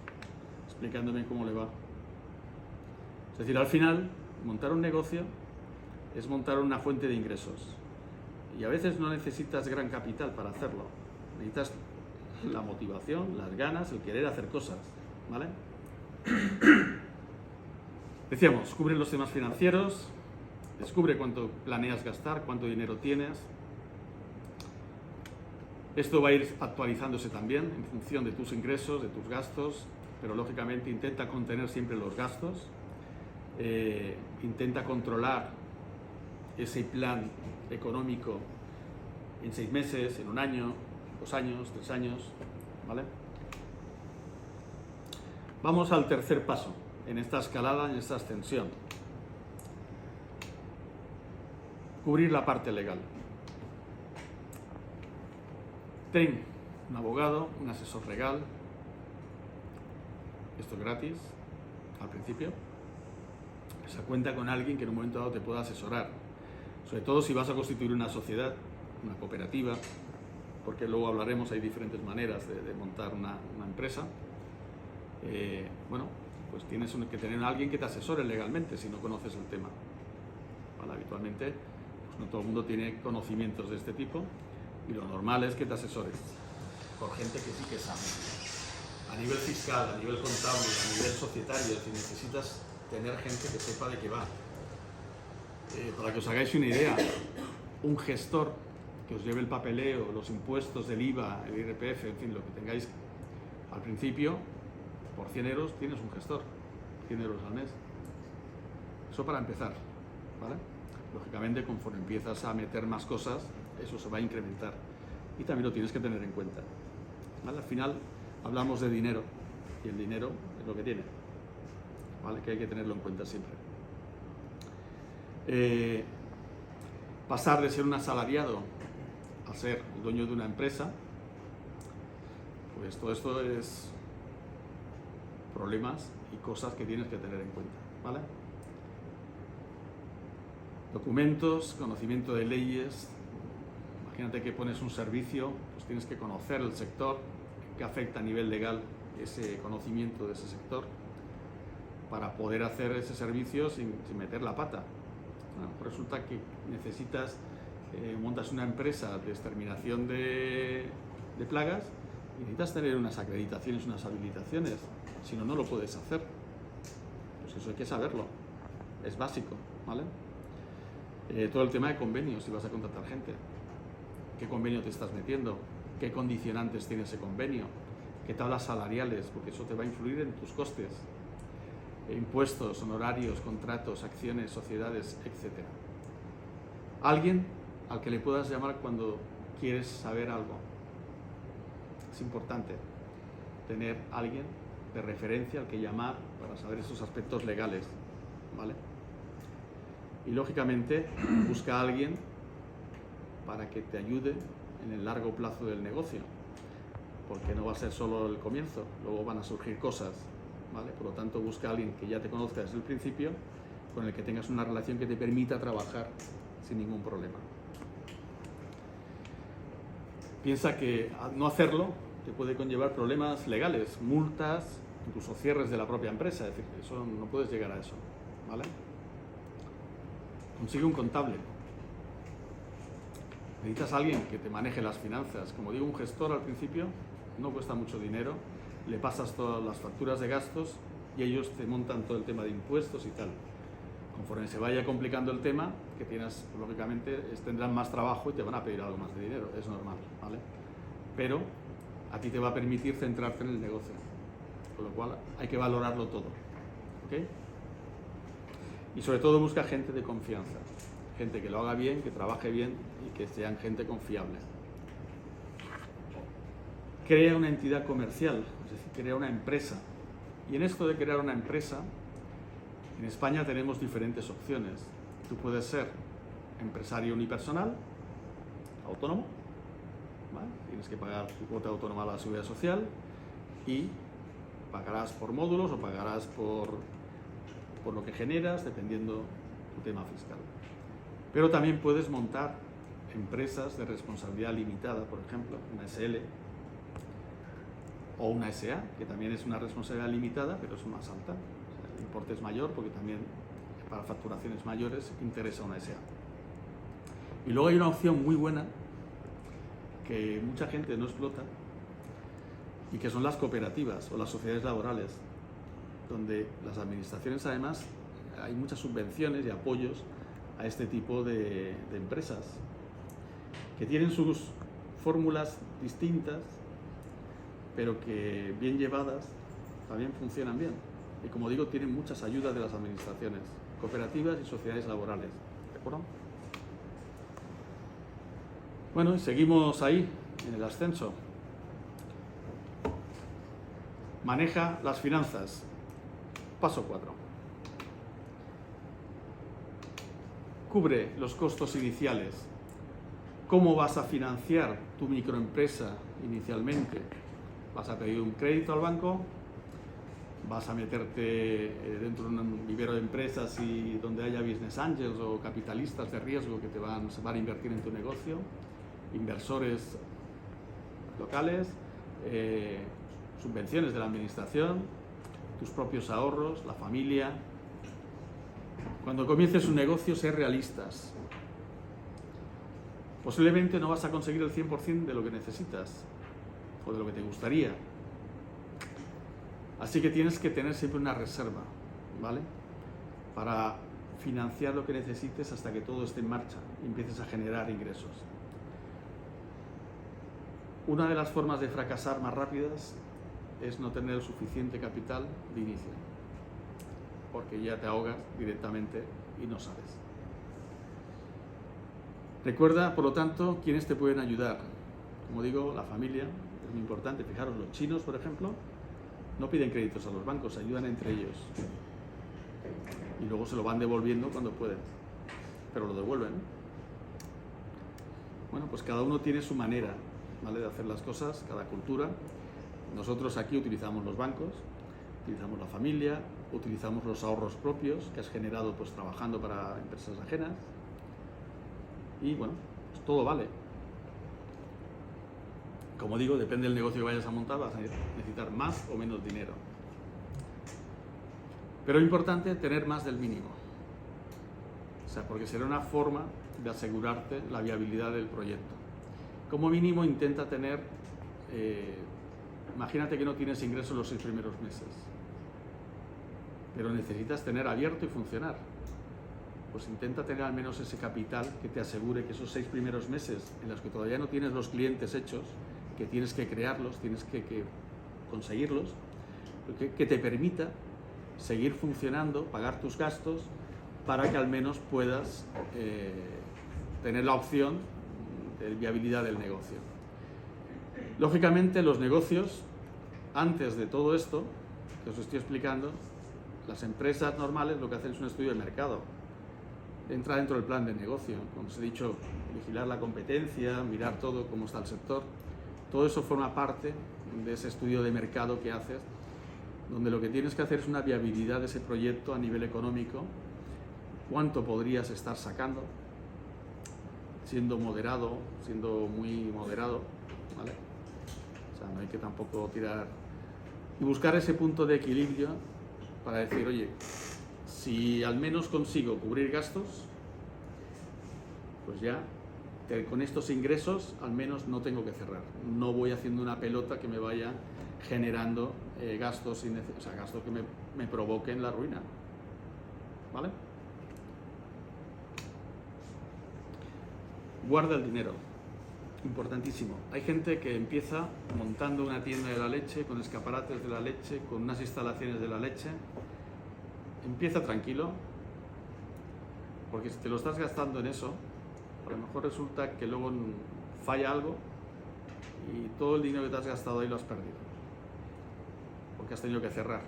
Speaker 1: explicándome cómo le va. Es decir, al final, montar un negocio es montar una fuente de ingresos. Y a veces no necesitas gran capital para hacerlo. Necesitas la motivación, las ganas, el querer hacer cosas, ¿vale? Decíamos, cubre los temas financieros, descubre cuánto planeas gastar, cuánto dinero tienes. Esto va a ir actualizándose también en función de tus ingresos, de tus gastos, pero lógicamente intenta contener siempre los gastos, intenta controlar ese plan económico en 6 meses, en 1 año, 2 años, 3 años, ¿vale? Vamos al tercer paso en esta escalada, en esta ascensión. Cubrir la parte legal. Ten un abogado, un asesor legal. Esto es gratis, al principio. Se cuenta con alguien que en un momento dado te pueda asesorar. Sobre todo si vas a constituir una sociedad, una cooperativa, porque luego hablaremos, hay diferentes maneras de montar una empresa. Bueno, pues tienes que tener a alguien que te asesore legalmente si no conoces el tema. ¿Vale? Habitualmente, pues no todo el mundo tiene conocimientos de este tipo y lo normal es que te asesores por gente que sí que sabe. A nivel fiscal, a nivel contable, a nivel societario, si necesitas tener gente que sepa de qué va. Para que os hagáis una idea, un gestor que os lleve el papeleo, los impuestos del IVA, el IRPF, en fin, lo que tengáis al principio, por 100 euros tienes un gestor, 100 euros al mes. Eso para empezar, ¿vale? Lógicamente, conforme empiezas a meter más cosas, eso se va a incrementar. Y también lo tienes que tener en cuenta, ¿vale? Al final hablamos de dinero y el dinero es lo que tiene, ¿vale? Que hay que tenerlo en cuenta siempre. Pasar de ser un asalariado a ser el dueño de una empresa, pues todo esto es problemas y cosas que tienes que tener en cuenta, ¿vale? Documentos, conocimiento de leyes. Imagínate que pones un servicio, pues tienes que conocer el sector, que afecta a nivel legal ese conocimiento de ese sector, para poder hacer ese servicio sin meter la pata. Bueno, resulta que necesitas, montas una empresa de exterminación de plagas y necesitas tener unas acreditaciones, unas habilitaciones, si no, no lo puedes hacer. Pues eso hay que saberlo, es básico, ¿vale? Todo el tema de convenios, si vas a contratar gente, qué convenio te estás metiendo, qué condicionantes tiene ese convenio, qué tablas salariales, porque eso te va a influir en tus costes, impuestos, honorarios, contratos, acciones, sociedades, etc. Alguien al que le puedas llamar cuando quieres saber algo. Es importante tener alguien de referencia al que llamar para saber esos aspectos legales, ¿vale? Y lógicamente busca a alguien para que te ayude en el largo plazo del negocio, porque no va a ser solo el comienzo, luego van a surgir cosas, ¿vale? Por lo tanto, busca a alguien que ya te conozca desde el principio con el que tengas una relación que te permita trabajar sin ningún problema. Piensa que no hacerlo te puede conllevar problemas legales, multas, incluso cierres de la propia empresa. Es decir, eso no puedes llegar a eso, ¿vale? Consigue un contable. Necesitas a alguien que te maneje las finanzas. Como digo, un gestor al principio no cuesta mucho dinero, le pasas todas las facturas de gastos y ellos te montan todo el tema de impuestos y tal. Conforme se vaya complicando el tema, que tienes, lógicamente, tendrán más trabajo y te van a pedir algo más de dinero, es normal, ¿vale? Pero a ti te va a permitir centrarte en el negocio, con lo cual hay que valorarlo todo, ¿ok? Y sobre todo busca gente de confianza, gente que lo haga bien, que trabaje bien y que sean gente confiable. Crea una entidad comercial, es decir, crea una empresa. Y en esto de crear una empresa, en España tenemos diferentes opciones. Tú puedes ser empresario unipersonal, autónomo, ¿vale? Tienes que pagar tu cuota autónoma a la Seguridad Social y pagarás por módulos o pagarás por lo que generas, dependiendo tu tema fiscal. Pero también puedes montar empresas de responsabilidad limitada, por ejemplo, una SL o una SA, que también es una responsabilidad limitada, pero es más alta. El importe es mayor porque también para facturaciones mayores interesa una SA. Y luego hay una opción muy buena que mucha gente no explota y que son las cooperativas o las sociedades laborales, donde las administraciones además hay muchas subvenciones y apoyos a este tipo de empresas que tienen sus fórmulas distintas, pero que bien llevadas también funcionan bien. Y como digo, tienen muchas ayudas de las administraciones, cooperativas y sociedades laborales. ¿De acuerdo? Bueno, y seguimos ahí, en el ascenso. Maneja las finanzas. Paso 4. Cubre los costos iniciales. ¿Cómo vas a financiar tu microempresa inicialmente? ¿Vas a pedir un crédito al banco? ¿Vas a meterte dentro de un vivero de empresas y donde haya business angels o capitalistas de riesgo que se van a invertir en tu negocio? Inversores locales, subvenciones de la administración, tus propios ahorros, la familia. Cuando comiences un negocio, sé realistas. Posiblemente no vas a conseguir el 100% de lo que necesitas o de lo que te gustaría. Así que tienes que tener siempre una reserva, ¿vale? Para financiar lo que necesites hasta que todo esté en marcha y empieces a generar ingresos. Una de las formas de fracasar más rápidas es no tener suficiente capital de inicio, porque ya te ahogas directamente y no sabes. Recuerda, por lo tanto, quiénes te pueden ayudar. Como digo, la familia es muy importante. Fijaros, los chinos, por ejemplo, no piden créditos a los bancos, se ayudan entre ellos. Y luego se lo van devolviendo cuando pueden, pero lo devuelven. Bueno, pues cada uno tiene su manera, ¿vale?, de hacer las cosas, cada cultura. Nosotros aquí utilizamos los bancos, utilizamos la familia, utilizamos los ahorros propios que has generado pues trabajando para empresas ajenas. Y bueno, pues todo vale. Como digo, depende del negocio que vayas a montar, vas a necesitar más o menos dinero. Pero es importante tener más del mínimo. O sea, porque será una forma de asegurarte la viabilidad del proyecto. Como mínimo intenta tener, imagínate que no tienes ingresos los 6 primeros meses, pero necesitas tener abierto y funcionar. Pues intenta tener al menos ese capital que te asegure que esos 6 primeros meses en los que todavía no tienes los clientes hechos, que tienes que crearlos, tienes que conseguirlos, que te permita seguir funcionando, pagar tus gastos, para que al menos puedas tener la opción de viabilidad del negocio. Lógicamente, los negocios, antes de todo esto que os estoy explicando, las empresas normales lo que hacen es un estudio de mercado. Entra dentro del plan de negocio. Como os he dicho, vigilar la competencia, mirar todo, cómo está el sector. Todo eso forma parte de ese estudio de mercado que haces, donde lo que tienes que hacer es una viabilidad de ese proyecto a nivel económico cuánto podrías estar sacando, siendo moderado, siendo muy moderado, ¿vale? O sea, no hay que tampoco tirar... Y buscar ese punto de equilibrio para decir, oye, si al menos consigo cubrir gastos, pues ya con estos ingresos al menos no tengo que cerrar. No voy haciendo una pelota que me vaya generando gastos innecesarios, o sea, gastos que me provoquen la ruina, ¿vale? Guarda el dinero, importantísimo. Hay gente que empieza montando una tienda de la leche, con escaparates de la leche, con unas instalaciones de la leche. Empieza tranquilo, porque si te lo estás gastando en eso, a lo mejor resulta que luego falla algo y todo el dinero que te has gastado ahí lo has perdido, porque has tenido que cerrar.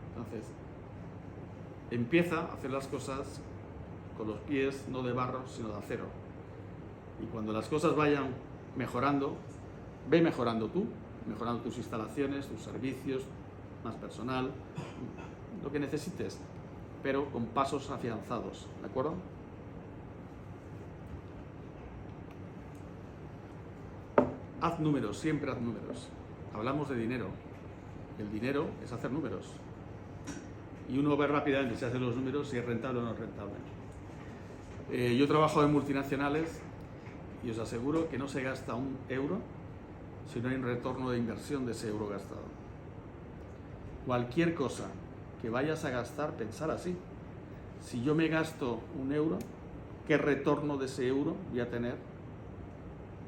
Speaker 1: Entonces, empieza a hacer las cosas con los pies no de barro, sino de acero. Y cuando las cosas vayan mejorando, ve mejorando tú, mejorando tus instalaciones, tus servicios, más personal, lo que necesites, pero con pasos afianzados, ¿de acuerdo? Haz números, siempre haz números. Hablamos de dinero. El dinero es hacer números. Y uno ve rápidamente si hace los números si es rentable o no es rentable. Yo trabajo en multinacionales y os aseguro que no se gasta un euro si no hay un retorno de inversión de ese euro gastado. Cualquier cosa que vayas a gastar, pensar así. Si yo me gasto un euro, ¿qué retorno de ese euro voy a tener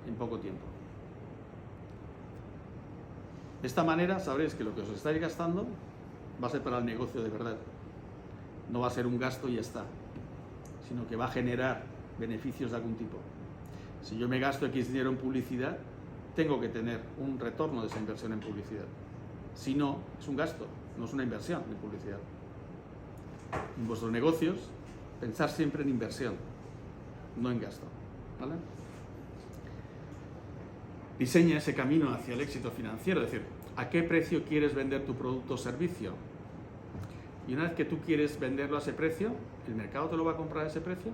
Speaker 1: en poco tiempo? De esta manera sabréis que lo que os estáis gastando va a ser para el negocio de verdad. No va a ser un gasto y ya está, sino que va a generar beneficios de algún tipo. Si yo me gasto X dinero en publicidad, tengo que tener un retorno de esa inversión en publicidad. Si no, es un gasto, no es una inversión en publicidad. En vuestros negocios, pensar siempre en inversión, no en gasto, ¿vale? Diseña ese camino hacia el éxito financiero, es decir, ¿a qué precio quieres vender tu producto o servicio? Y una vez que tú quieres venderlo a ese precio, ¿el mercado te lo va a comprar a ese precio?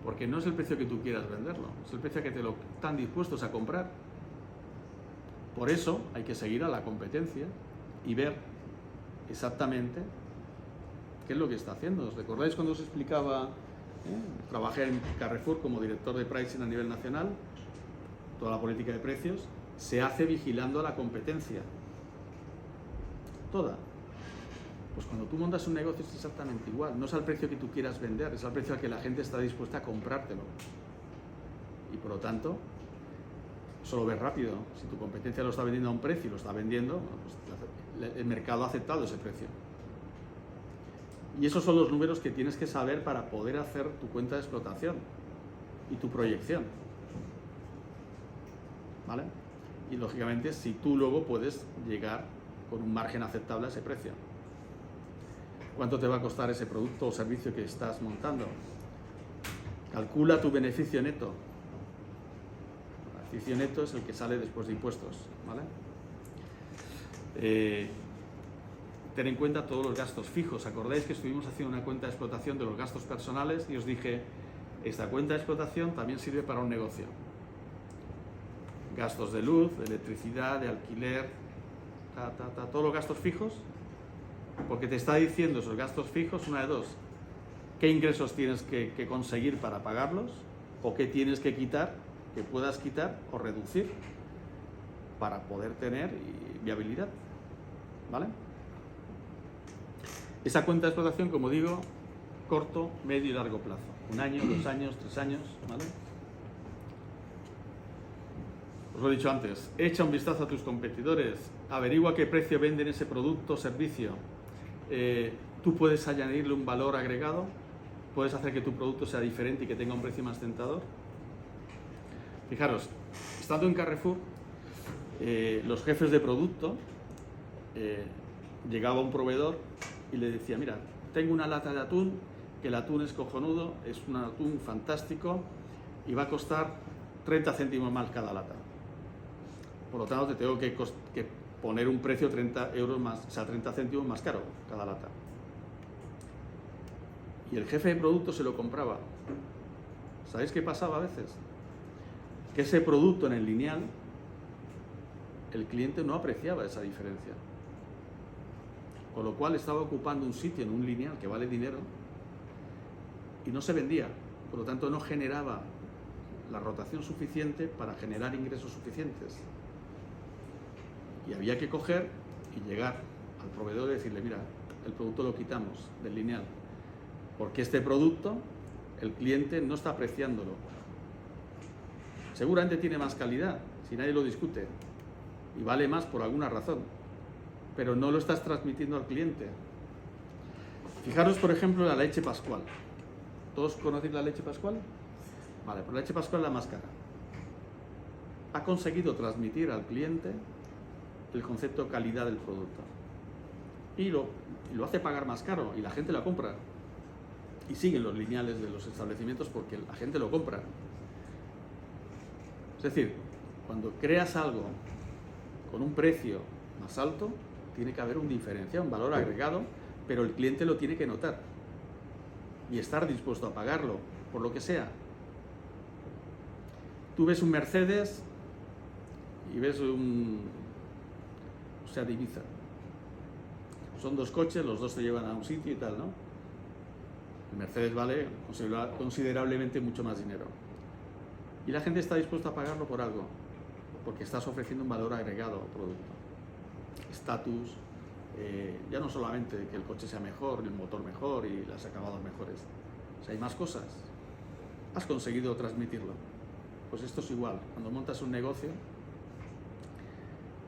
Speaker 1: Porque no es el precio que tú quieras venderlo, es el precio que te lo están dispuestos a comprar. Por eso hay que seguir a la competencia y ver exactamente qué es lo que está haciendo. ¿Os recordáis cuando os explicaba? Trabajé en Carrefour como director de pricing a nivel nacional. Toda la política de precios se hace vigilando a la competencia. Toda. Pues cuando tú montas un negocio es exactamente igual. No es al precio que tú quieras vender, es al precio al que la gente está dispuesta a comprártelo. Y por lo tanto, solo ves rápido. Si tu competencia lo está vendiendo a un precio y lo está vendiendo, pues el mercado ha aceptado ese precio. Y esos son los números que tienes que saber para poder hacer tu cuenta de explotación y tu proyección, ¿vale? Y lógicamente si tú luego puedes llegar con un margen aceptable a ese precio. ¿Cuánto te va a costar ese producto o servicio que estás montando? Calcula tu beneficio neto. El beneficio neto es el que sale después de impuestos, ¿vale? Ten en cuenta todos los gastos fijos. ¿Acordáis que estuvimos haciendo una cuenta de explotación de los gastos personales? Y os dije, esta cuenta de explotación también sirve para un negocio. Gastos de luz, de electricidad, de alquiler, todos los gastos fijos, porque te está diciendo esos gastos fijos, una de dos: qué ingresos tienes que conseguir para pagarlos, o qué tienes que quitar, que puedas quitar o reducir para poder tener viabilidad, ¿vale? Esa cuenta de explotación, como digo, corto, medio y largo plazo. 1 año, 2 años, 3 años, ¿vale? Os lo he dicho antes, echa un vistazo a tus competidores, averigua qué precio venden ese producto o servicio. Tú puedes añadirle un valor agregado, puedes hacer que tu producto sea diferente y que tenga un precio más tentador. Fijaros, estando en Carrefour, los jefes de producto, llegaba un proveedor y le decía, mira, tengo una lata de atún, que el atún es cojonudo, es un atún fantástico y va a costar 30 céntimos más cada lata. Por lo tanto, te tengo que poner un precio 30 euros más, o sea, 30 céntimos más caro cada lata. y el jefe de producto se lo compraba. ¿Sabéis qué pasaba a veces? Que ese producto en el lineal, el cliente no apreciaba esa diferencia. Con lo cual estaba ocupando un sitio en un lineal que vale dinero y no se vendía. Por lo tanto, no generaba la rotación suficiente para generar ingresos suficientes. Y había que coger y llegar al proveedor y decirle, mira, el producto lo quitamos del lineal, porque este producto el cliente no está apreciándolo. Seguramente tiene más calidad, si nadie lo discute, y vale más por alguna razón, pero no lo estás transmitiendo al cliente. Fijaros, por ejemplo, la leche Pascual. ¿Todos conocéis la leche Pascual? Vale, pues la leche Pascual es la más cara. Ha conseguido transmitir al cliente el concepto de calidad del producto. Y lo hace pagar más caro y la gente la compra. Y siguen los lineales de los establecimientos porque la gente lo compra. Es decir, cuando creas algo con un precio más alto, tiene que haber un diferencial, un valor agregado, pero el cliente lo tiene que notar y estar dispuesto a pagarlo, por lo que sea. Tú ves un Mercedes y ves un Seat Ibiza. Son dos coches, los dos te llevan a un sitio y tal, ¿no? El Mercedes vale considerablemente mucho más dinero. Y la gente está dispuesta a pagarlo por algo, porque estás ofreciendo un valor agregado al producto. Estatus, ya no solamente que el coche sea mejor, el motor mejor y los acabados mejores. O sea, hay más cosas. Has conseguido transmitirlo. Pues esto es igual. Cuando montas un negocio,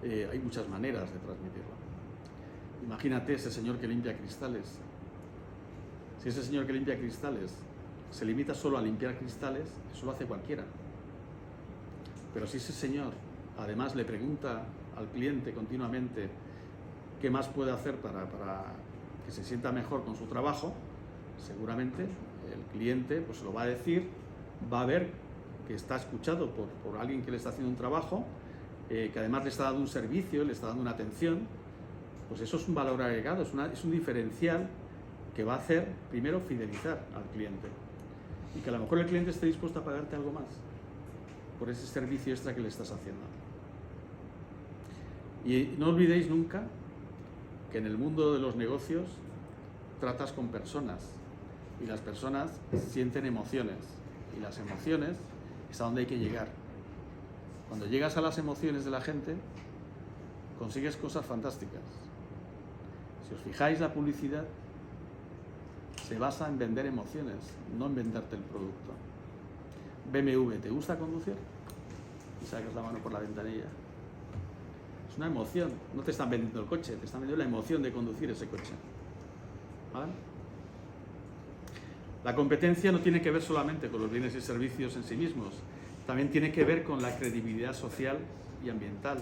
Speaker 1: hay muchas maneras de transmitirlo. Imagínate ese señor que limpia cristales. Si ese señor que limpia cristales se limita solo a limpiar cristales, eso lo hace cualquiera. Pero si ese señor además le pregunta al cliente continuamente qué más puede hacer para que se sienta mejor con su trabajo, seguramente el cliente pues lo va a decir, va a ver que está escuchado por alguien que le está haciendo un trabajo, que además le está dando un servicio, le está dando una atención. Pues eso es un valor agregado, es un diferencial que va a hacer, primero, fidelizar al cliente y que a lo mejor el cliente esté dispuesto a pagarte algo más por ese servicio extra que le estás haciendo. Y no olvidéis nunca que en el mundo de los negocios tratas con personas y las personas sienten emociones y las emociones es a donde hay que llegar. Cuando llegas a las emociones de la gente, consigues cosas fantásticas. Si os fijáis, la publicidad se basa en vender emociones, no en venderte el producto. BMW, ¿te gusta conducir? Y sacas la mano por la ventanilla. Es una emoción, no te están vendiendo el coche, te están vendiendo la emoción de conducir ese coche. ¿Vale? La competencia no tiene que ver solamente con los bienes y servicios en sí mismos, también tiene que ver con la credibilidad social y ambiental.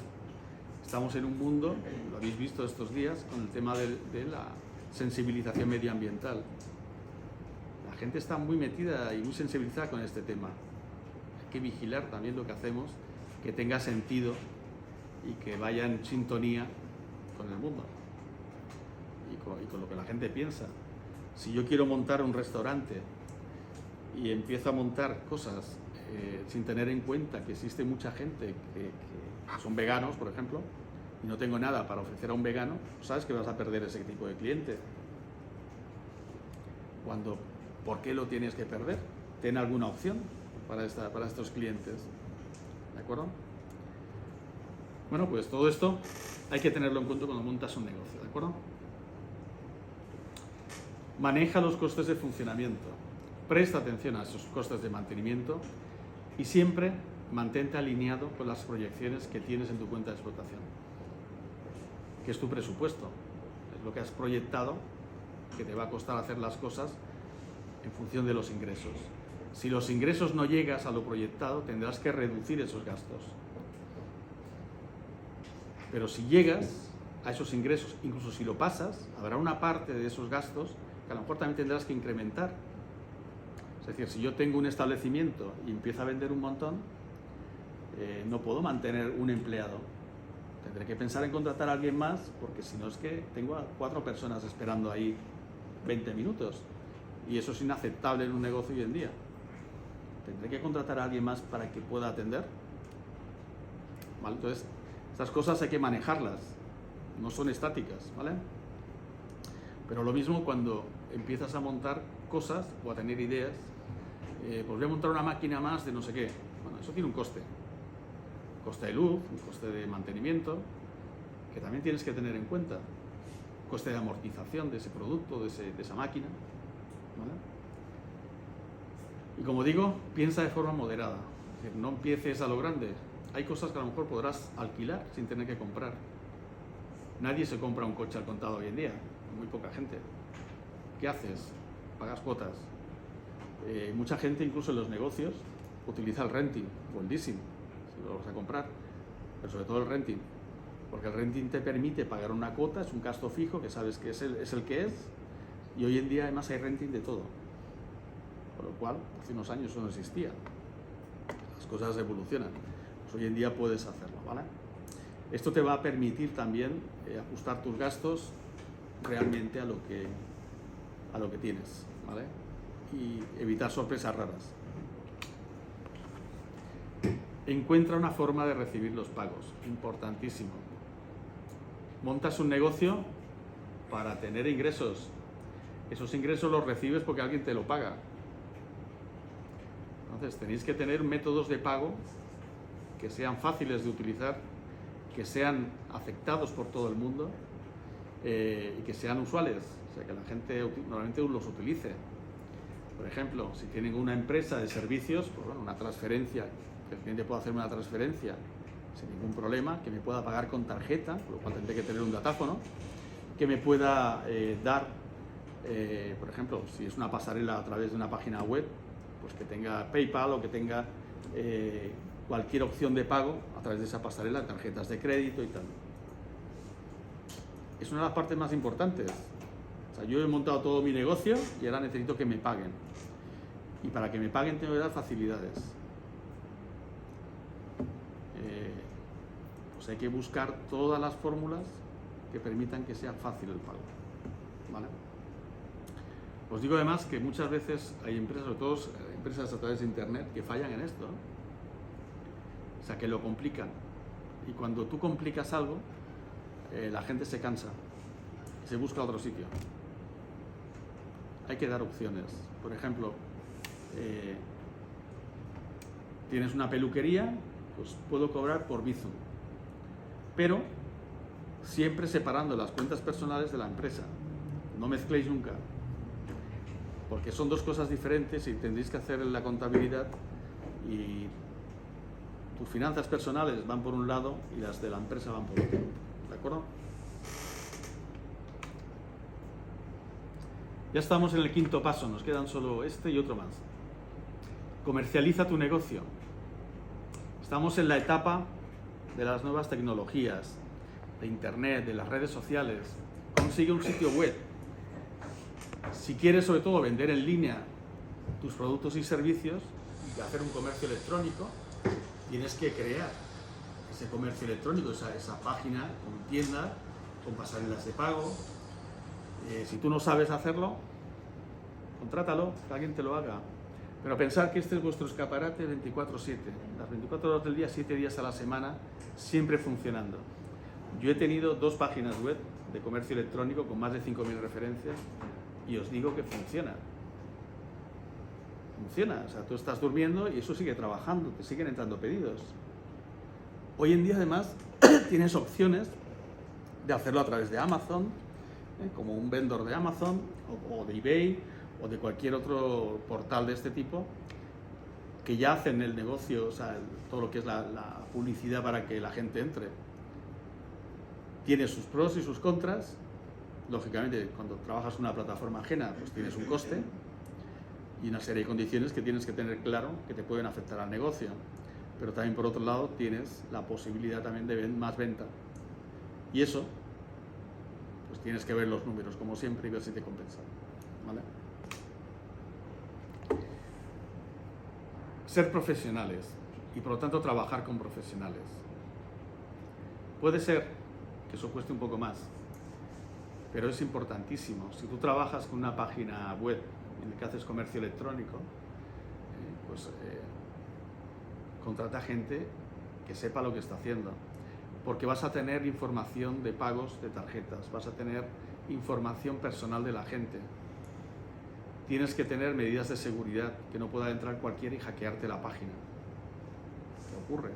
Speaker 1: Estamos en un mundo, lo habéis visto estos días, con el tema de la sensibilización medioambiental. La gente está muy metida y muy sensibilizada con este tema. Hay que vigilar también lo que hacemos, que tenga sentido y que vaya en sintonía con el mundo y con lo que la gente piensa. Si yo quiero montar un restaurante y empiezo a montar cosas sin tener en cuenta que existe mucha gente que son veganos, por ejemplo, y no tengo nada para ofrecer a un vegano, sabes que vas a perder ese tipo de cliente. ¿Por qué lo tienes que perder? Ten alguna opción para estos clientes. ¿De acuerdo? Bueno, pues todo esto hay que tenerlo en cuenta cuando montas un negocio, ¿de acuerdo? Maneja los costes de funcionamiento. Presta atención a esos costes de mantenimiento y siempre mantente alineado con las proyecciones que tienes en tu cuenta de explotación, que es tu presupuesto, es lo que has proyectado que te va a costar hacer las cosas en función de los ingresos. Si los ingresos no llegas a lo proyectado, tendrás que reducir esos gastos. Pero si llegas a esos ingresos, incluso si lo pasas, habrá una parte de esos gastos que a lo mejor también tendrás que incrementar. Es decir, si yo tengo un establecimiento y empiezo a vender un montón, no puedo mantener un empleado. Tendré que pensar en contratar a alguien más, porque si no es que tengo a 4 personas esperando ahí 20 minutos Y eso es inaceptable en un negocio hoy en día. ¿Tendré que contratar a alguien más para que pueda atender? ¿Vale? Entonces, estas cosas hay que manejarlas, no son estáticas, ¿vale? Pero lo mismo cuando empiezas a montar cosas o a tener ideas, pues voy a montar una máquina más de no sé qué. Bueno, eso tiene un coste. Coste de luz, un coste de mantenimiento, que también tienes que tener en cuenta. Coste de amortización de ese producto, de esa máquina, ¿vale? Y como digo, piensa de forma moderada. Es decir, no empieces a lo grande. Hay cosas que a lo mejor podrás alquilar sin tener que comprar. Nadie se compra un coche al contado hoy en día, muy poca gente. ¿Qué haces? Pagas cuotas. Mucha gente, incluso en los negocios, utiliza el renting o el leasing, si lo vas a comprar, pero sobre todo el renting, porque el renting te permite pagar una cuota, es un gasto fijo que sabes que es el que es, y hoy en día además hay renting de todo, por lo cual hace unos años eso no existía. Las cosas evolucionan, pues hoy en día puedes hacerlo, ¿vale? Esto te va a permitir también ajustar tus gastos realmente a lo que tienes, ¿vale? Y evitar sorpresas raras. Encuentra una forma de recibir los pagos, importantísimo. Montas un negocio para tener ingresos. Esos ingresos los recibes porque alguien te lo paga. Entonces tenéis que tener métodos de pago que sean fáciles de utilizar, que sean aceptados por todo el mundo y que sean usuales, o sea, que la gente normalmente los utilice. Por ejemplo, si tienen una empresa de servicios, pues bueno, una transferencia, que el cliente pueda hacerme una transferencia sin ningún problema, que me pueda pagar con tarjeta, por lo cual tendré que tener un datáfono, que me pueda dar, por ejemplo, si es una pasarela a través de una página web, pues que tenga PayPal o que tenga cualquier opción de pago a través de esa pasarela, tarjetas de crédito y tal. Es una de las partes más importantes. O sea, yo he montado todo mi negocio y ahora necesito que me paguen. Y para que me paguen tengo que dar facilidades. Pues hay que buscar todas las fórmulas que permitan que sea fácil el pago, ¿vale? Os digo además que muchas veces hay empresas, sobre todo empresas a través de internet, que fallan en esto, ¿no? O sea, que lo complican. Y cuando tú complicas algo, la gente se cansa y se busca otro sitio. Hay que dar opciones. Por ejemplo, tienes una peluquería, pues puedo cobrar por Bizum, pero siempre separando las cuentas personales de la empresa. No mezcléis nunca, porque son dos cosas diferentes y tendréis que hacer la contabilidad y tus finanzas personales van por un lado y las de la empresa van por otro. ¿De acuerdo? Ya estamos en el quinto paso, nos quedan solo este y otro más. Comercializa tu negocio. Estamos en la etapa de las nuevas tecnologías, de internet, de las redes sociales. Consigue un sitio web. Si quieres sobre todo vender en línea tus productos y servicios y hacer un comercio electrónico, tienes que crear ese comercio electrónico, esa página con tienda, con pasarelas de pago. Si tú no sabes hacerlo, contrátalo, que alguien te lo haga. Pero pensar que este es vuestro escaparate 24/7, las 24 horas del día, 7 días a la semana, siempre funcionando. Yo he tenido 2 páginas web de comercio electrónico con más de 5.000 referencias y os digo que funciona. Funciona, o sea, tú estás durmiendo y eso sigue trabajando, te siguen entrando pedidos. Hoy en día además tienes opciones de hacerlo a través de Amazon, como un vendor de Amazon o de eBay o de cualquier otro portal de este tipo que ya hacen el negocio, o sea, todo lo que es la publicidad para que la gente entre. Tiene sus pros y sus contras. Lógicamente, cuando trabajas en una plataforma ajena, pues tienes un coste y una serie de condiciones que tienes que tener claro que te pueden afectar al negocio. Pero también, por otro lado, tienes la posibilidad también de más venta. Y eso, pues tienes que ver los números, como siempre, y ver si te compensa, ¿vale? Ser profesionales y, por lo tanto, trabajar con profesionales. Puede ser que eso cueste un poco más, pero es importantísimo. Si tú trabajas con una página web en el que haces comercio electrónico, contrata gente que sepa lo que está haciendo, porque vas a tener información de pagos de tarjetas, vas a tener información personal de la gente. Tienes que tener medidas de seguridad, que no pueda entrar cualquiera y hackearte la página. ¿Qué ocurre?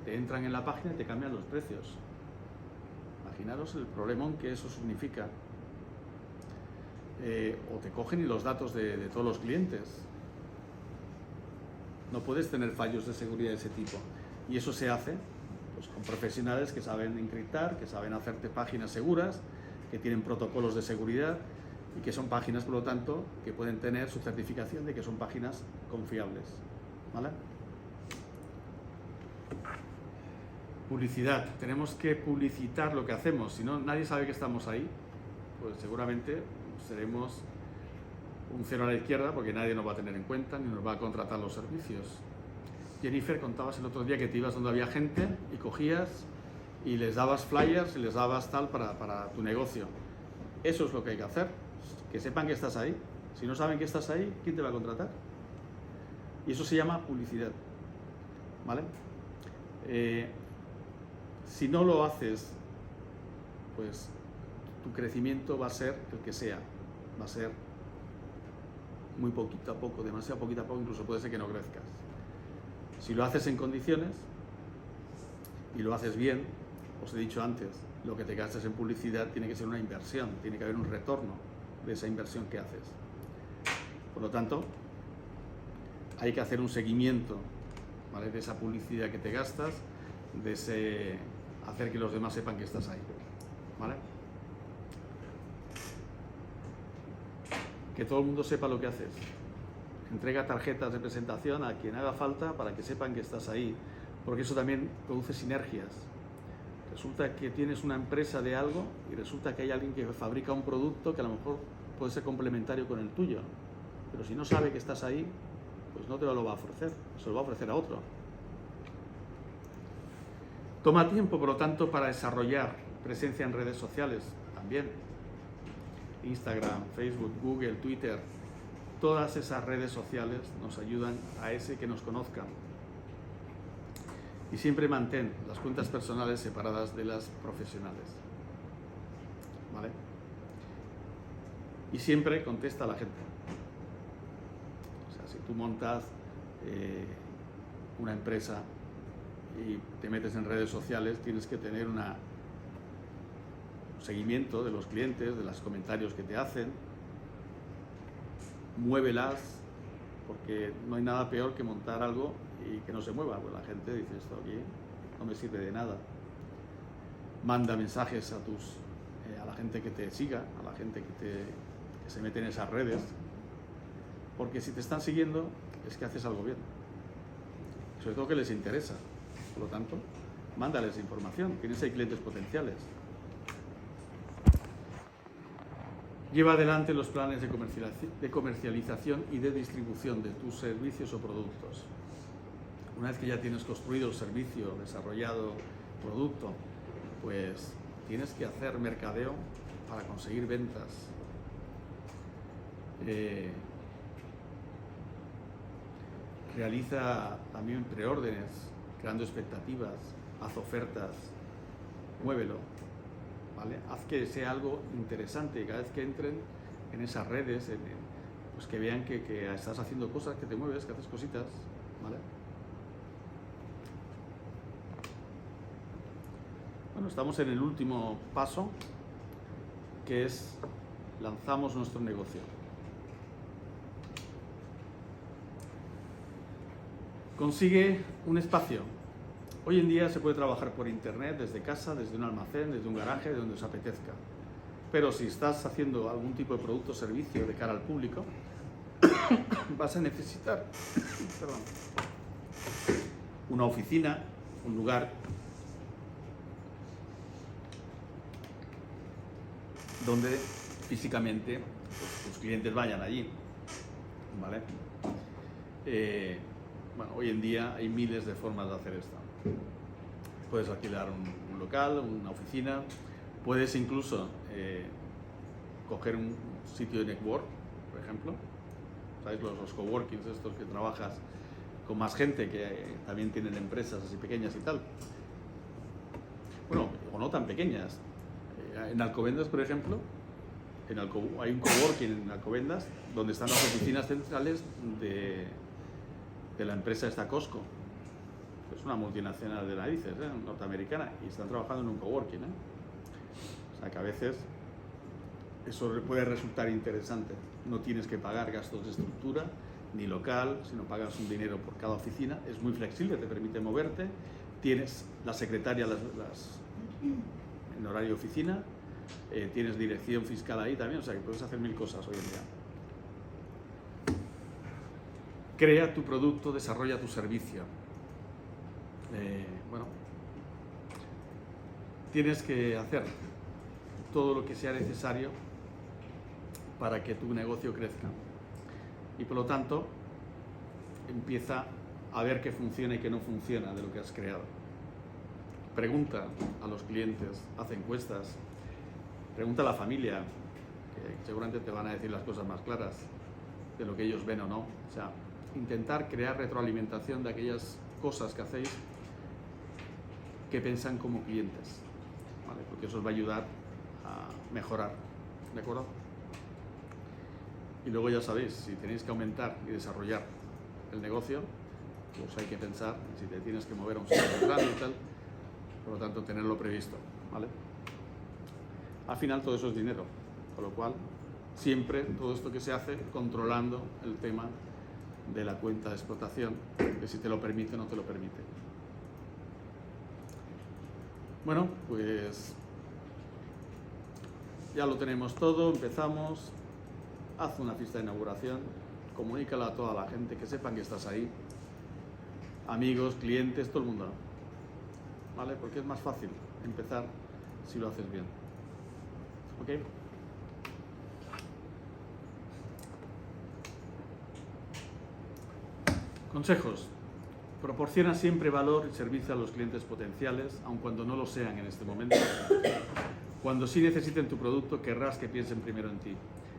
Speaker 1: Te entran en la página y te cambian los precios. Imaginaros el problemón que eso significa. O te cogen y los datos de todos los clientes. No puedes tener fallos de seguridad de ese tipo. Y eso se hace pues, con profesionales que saben encriptar, que saben hacerte páginas seguras, que tienen protocolos de seguridad y que son páginas, por lo tanto, que pueden tener su certificación de que son páginas confiables. ¿Vale? Publicidad. Tenemos que publicitar lo que hacemos. Si no, nadie sabe que estamos ahí, pues seguramente seremos un cero a la izquierda porque nadie nos va a tener en cuenta ni nos va a contratar los servicios. Jennifer, contabas el otro día que te ibas donde había gente y cogías y les dabas flyers y les dabas tal para tu negocio. Eso es lo que hay que hacer, que sepan que estás ahí. Si no saben que estás ahí, ¿quién te va a contratar? Y eso se llama publicidad, ¿vale? Si no lo haces, pues tu crecimiento va a ser el que sea, va a ser muy poquito a poco, demasiado poquito a poco, incluso puede ser que no crezcas. Si lo haces en condiciones y lo haces bien, os he dicho antes, lo que te gastes en publicidad tiene que ser una inversión, tiene que haber un retorno de esa inversión que haces. Por lo tanto, hay que hacer un seguimiento, ¿vale?, de esa publicidad que te gastas, de ese hacer que los demás sepan que estás ahí, ¿vale? Que todo el mundo sepa lo que haces. Entrega tarjetas de presentación a quien haga falta para que sepan que estás ahí, porque eso también produce sinergias. Resulta que tienes una empresa de algo y resulta que hay alguien que fabrica un producto que a lo mejor puede ser complementario con el tuyo, pero si no sabe que estás ahí, pues no te lo va a ofrecer, se lo va a ofrecer a otro. Toma tiempo, por lo tanto, para desarrollar presencia en redes sociales también. Instagram, Facebook, Google, Twitter, todas esas redes sociales nos ayudan a ese que nos conozcan. Y siempre mantén las cuentas personales separadas de las profesionales, ¿vale? Y siempre contesta a la gente. O sea, si tú montas una empresa y te metes en redes sociales, tienes que tener un seguimiento de los clientes, de los comentarios que te hacen. Muévelas, porque no hay nada peor que montar algo y que no se mueva, pues la gente dice, esto aquí no me sirve de nada. Manda mensajes a la gente que te siga, a la gente que se mete en esas redes, porque si te están siguiendo es que haces algo bien, sobre todo que les interesa. Por lo tanto, mándales información, tienes ahí clientes potenciales. Lleva adelante los planes de comercialización y de distribución de tus servicios o productos. Una vez que ya tienes construido el servicio, desarrollado producto, pues tienes que hacer mercadeo para conseguir ventas. Realiza también preórdenes, creando expectativas, haz ofertas, muévelo, ¿vale? Haz que sea algo interesante y cada vez que entren en esas redes, pues que vean que estás haciendo cosas, que te mueves, que haces cositas, ¿vale? Bueno, estamos en el último paso, que es lanzamos nuestro negocio. Consigue un espacio. Hoy en día se puede trabajar por internet, desde casa, desde un almacén, desde un garaje, de donde os apetezca. Pero si estás haciendo algún tipo de producto o servicio de cara al público, vas a necesitar una oficina, un lugar donde físicamente pues, tus clientes vayan allí, ¿vale? Bueno, hoy en día hay miles de formas de hacer esto. Puedes alquilar un local, una oficina, puedes incluso coger un sitio de network, por ejemplo. ¿Sabéis? Los coworkings estos que trabajas con más gente que también tienen empresas así pequeñas y tal. Bueno, o no tan pequeñas. En Alcobendas, por ejemplo, hay un coworking en Alcobendas donde están las oficinas centrales de la empresa esta Costco. Es una multinacional de narices, norteamericana, y están trabajando en un coworking. O sea que a veces eso puede resultar interesante. No tienes que pagar gastos de estructura ni local, sino pagas un dinero por cada oficina. Es muy flexible, te permite moverte. Tienes la secretaria en horario de oficina, tienes dirección fiscal ahí también, o sea que puedes hacer 1000 cosas hoy en día. Crea tu producto, desarrolla tu servicio. Bueno, tienes que hacer todo lo que sea necesario para que tu negocio crezca. Y por lo tanto, empieza a ver qué funciona y qué no funciona de lo que has creado. Pregunta a los clientes, haz encuestas, pregunta a la familia, que seguramente te van a decir las cosas más claras de lo que ellos ven o no. O sea, intentar crear retroalimentación de aquellas cosas que hacéis que piensan como clientes, ¿vale? Porque eso os va a ayudar a mejorar, ¿de acuerdo? Y luego ya sabéis, si tenéis que aumentar y desarrollar el negocio, pues hay que pensar si te tienes que mover a un sitio grande y tal, por lo tanto tenerlo previsto, ¿vale? Al final todo eso es dinero, con lo cual siempre todo esto que se hace controlando el tema de la cuenta de explotación, que si te lo permite o no te lo permite. Bueno, pues ya lo tenemos todo, empezamos. Haz una fiesta de inauguración, comunícala a toda la gente, que sepan que estás ahí, amigos, clientes, todo el mundo, ¿vale? Porque es más fácil empezar si lo haces bien, ¿ok? Consejos. Proporciona siempre valor y servicio a los clientes potenciales, aun cuando no lo sean en este momento. Cuando sí necesiten tu producto, querrás que piensen primero en ti.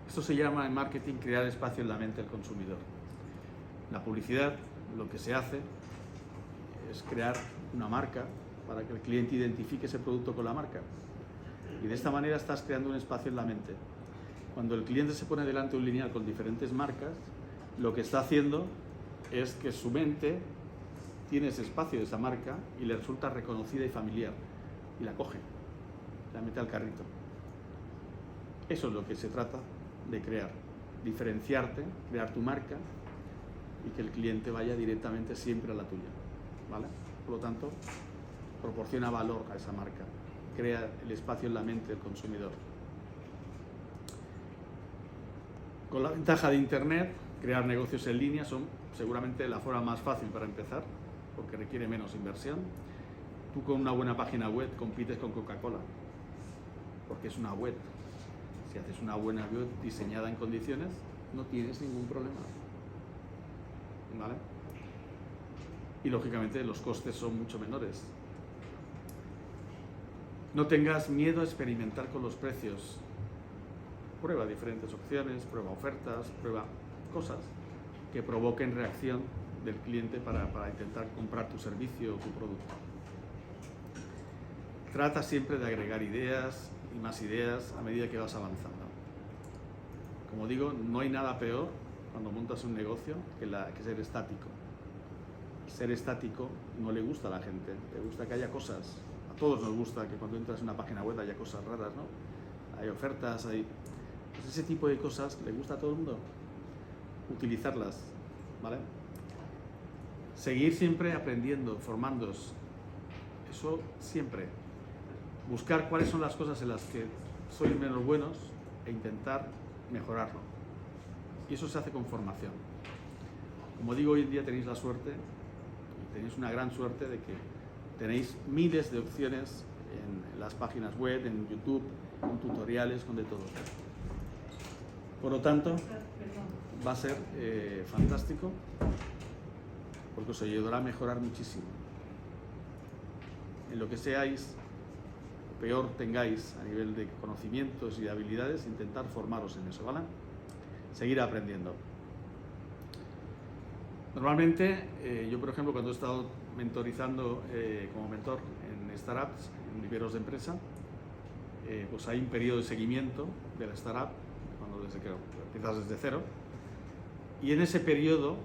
Speaker 1: Esto se llama en marketing crear espacio en la mente del consumidor. La publicidad, lo que se hace es crear una marca para que el cliente identifique ese producto con la marca. Y de esta manera estás creando un espacio en la mente. Cuando el cliente se pone delante de un lineal con diferentes marcas, lo que está haciendo es que su mente tiene ese espacio de esa marca y le resulta reconocida y familiar. Y la coge, la mete al carrito. Eso es lo que se trata de crear, diferenciarte, crear tu marca y que el cliente vaya directamente siempre a la tuya, ¿vale? Por lo tanto, proporciona valor a esa marca, crea el espacio en la mente del consumidor. Con la ventaja de Internet, crear negocios en línea son seguramente la forma más fácil para empezar, porque requiere menos inversión. Tú con una buena página web compites con Coca-Cola, porque es una web. Si haces una buena web diseñada en condiciones, no tienes ningún problema, ¿vale? Y lógicamente los costes son mucho menores. No tengas miedo a experimentar con los precios. Prueba diferentes opciones, prueba ofertas, prueba cosas que provoquen reacción del cliente para intentar comprar tu servicio o tu producto. Trata siempre de agregar ideas y más ideas a medida que vas avanzando. Como digo, no hay nada peor cuando montas un negocio que ser estático. Ser estático no le gusta a la gente, le gusta que haya cosas. A todos nos gusta que cuando entras en una página web haya cosas raras, ¿no? Hay ofertas, hay... Pues ese tipo de cosas le gusta a todo el mundo. Utilizarlas, ¿vale? Seguir siempre aprendiendo, formándoos. Eso siempre. Buscar cuáles son las cosas en las que sois menos buenos e intentar mejorarlo. Y eso se hace con formación. Como digo, hoy en día tenéis la suerte, y tenéis una gran suerte de que tenéis miles de opciones en las páginas web, en YouTube, con tutoriales, con de todo. Por lo tanto, va a ser fantástico porque os ayudará a mejorar muchísimo. En lo que seáis, peor tengáis a nivel de conocimientos y de habilidades, intentar formaros en eso, ¿vale? seguir aprendiendo. Normalmente, yo por ejemplo, cuando he estado mentorizando como mentor en startups, en viveros de empresa, pues hay un periodo de seguimiento de la startup, desde que empiezas desde cero, y en ese periodo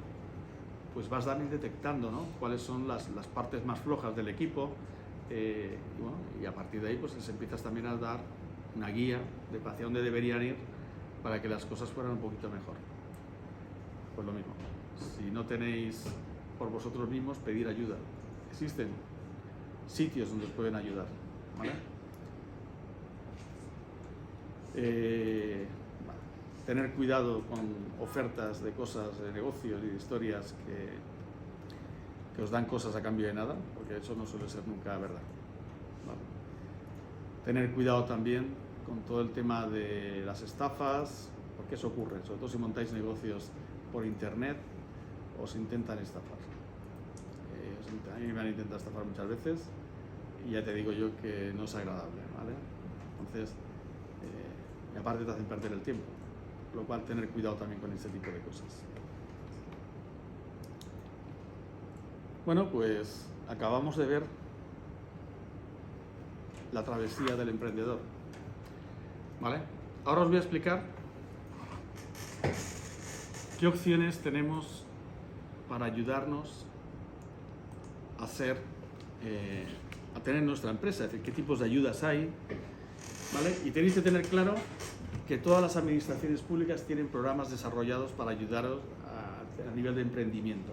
Speaker 1: pues vas también detectando, ¿no?, cuáles son las partes más flojas del equipo, y a partir de ahí pues les empiezas también a dar una guía de hacia dónde deberían ir para que las cosas fueran un poquito mejor. Pues lo mismo, si no tenéis por vosotros mismos, pedir ayuda. Existen sitios donde os pueden ayudar, ¿vale? Tener cuidado con ofertas de cosas, de negocios y de historias que os dan cosas a cambio de nada, porque eso no suele ser nunca verdad, ¿vale? Tener cuidado también con todo el tema de las estafas, porque eso ocurre, sobre todo si montáis negocios por internet, os intentan estafar. A mí me han intentado estafar muchas veces y ya te digo yo que no es agradable, ¿vale? Entonces, y aparte te hacen perder el tiempo, lo cual tener cuidado también con este tipo de cosas. Bueno, pues acabamos de ver la travesía del emprendedor, ¿vale? Ahora os voy a explicar qué opciones tenemos para ayudarnos a tener nuestra empresa, es decir, qué tipos de ayudas hay, ¿vale? Y tenéis que tener claro que todas las administraciones públicas tienen programas desarrollados para ayudaros a nivel de emprendimiento.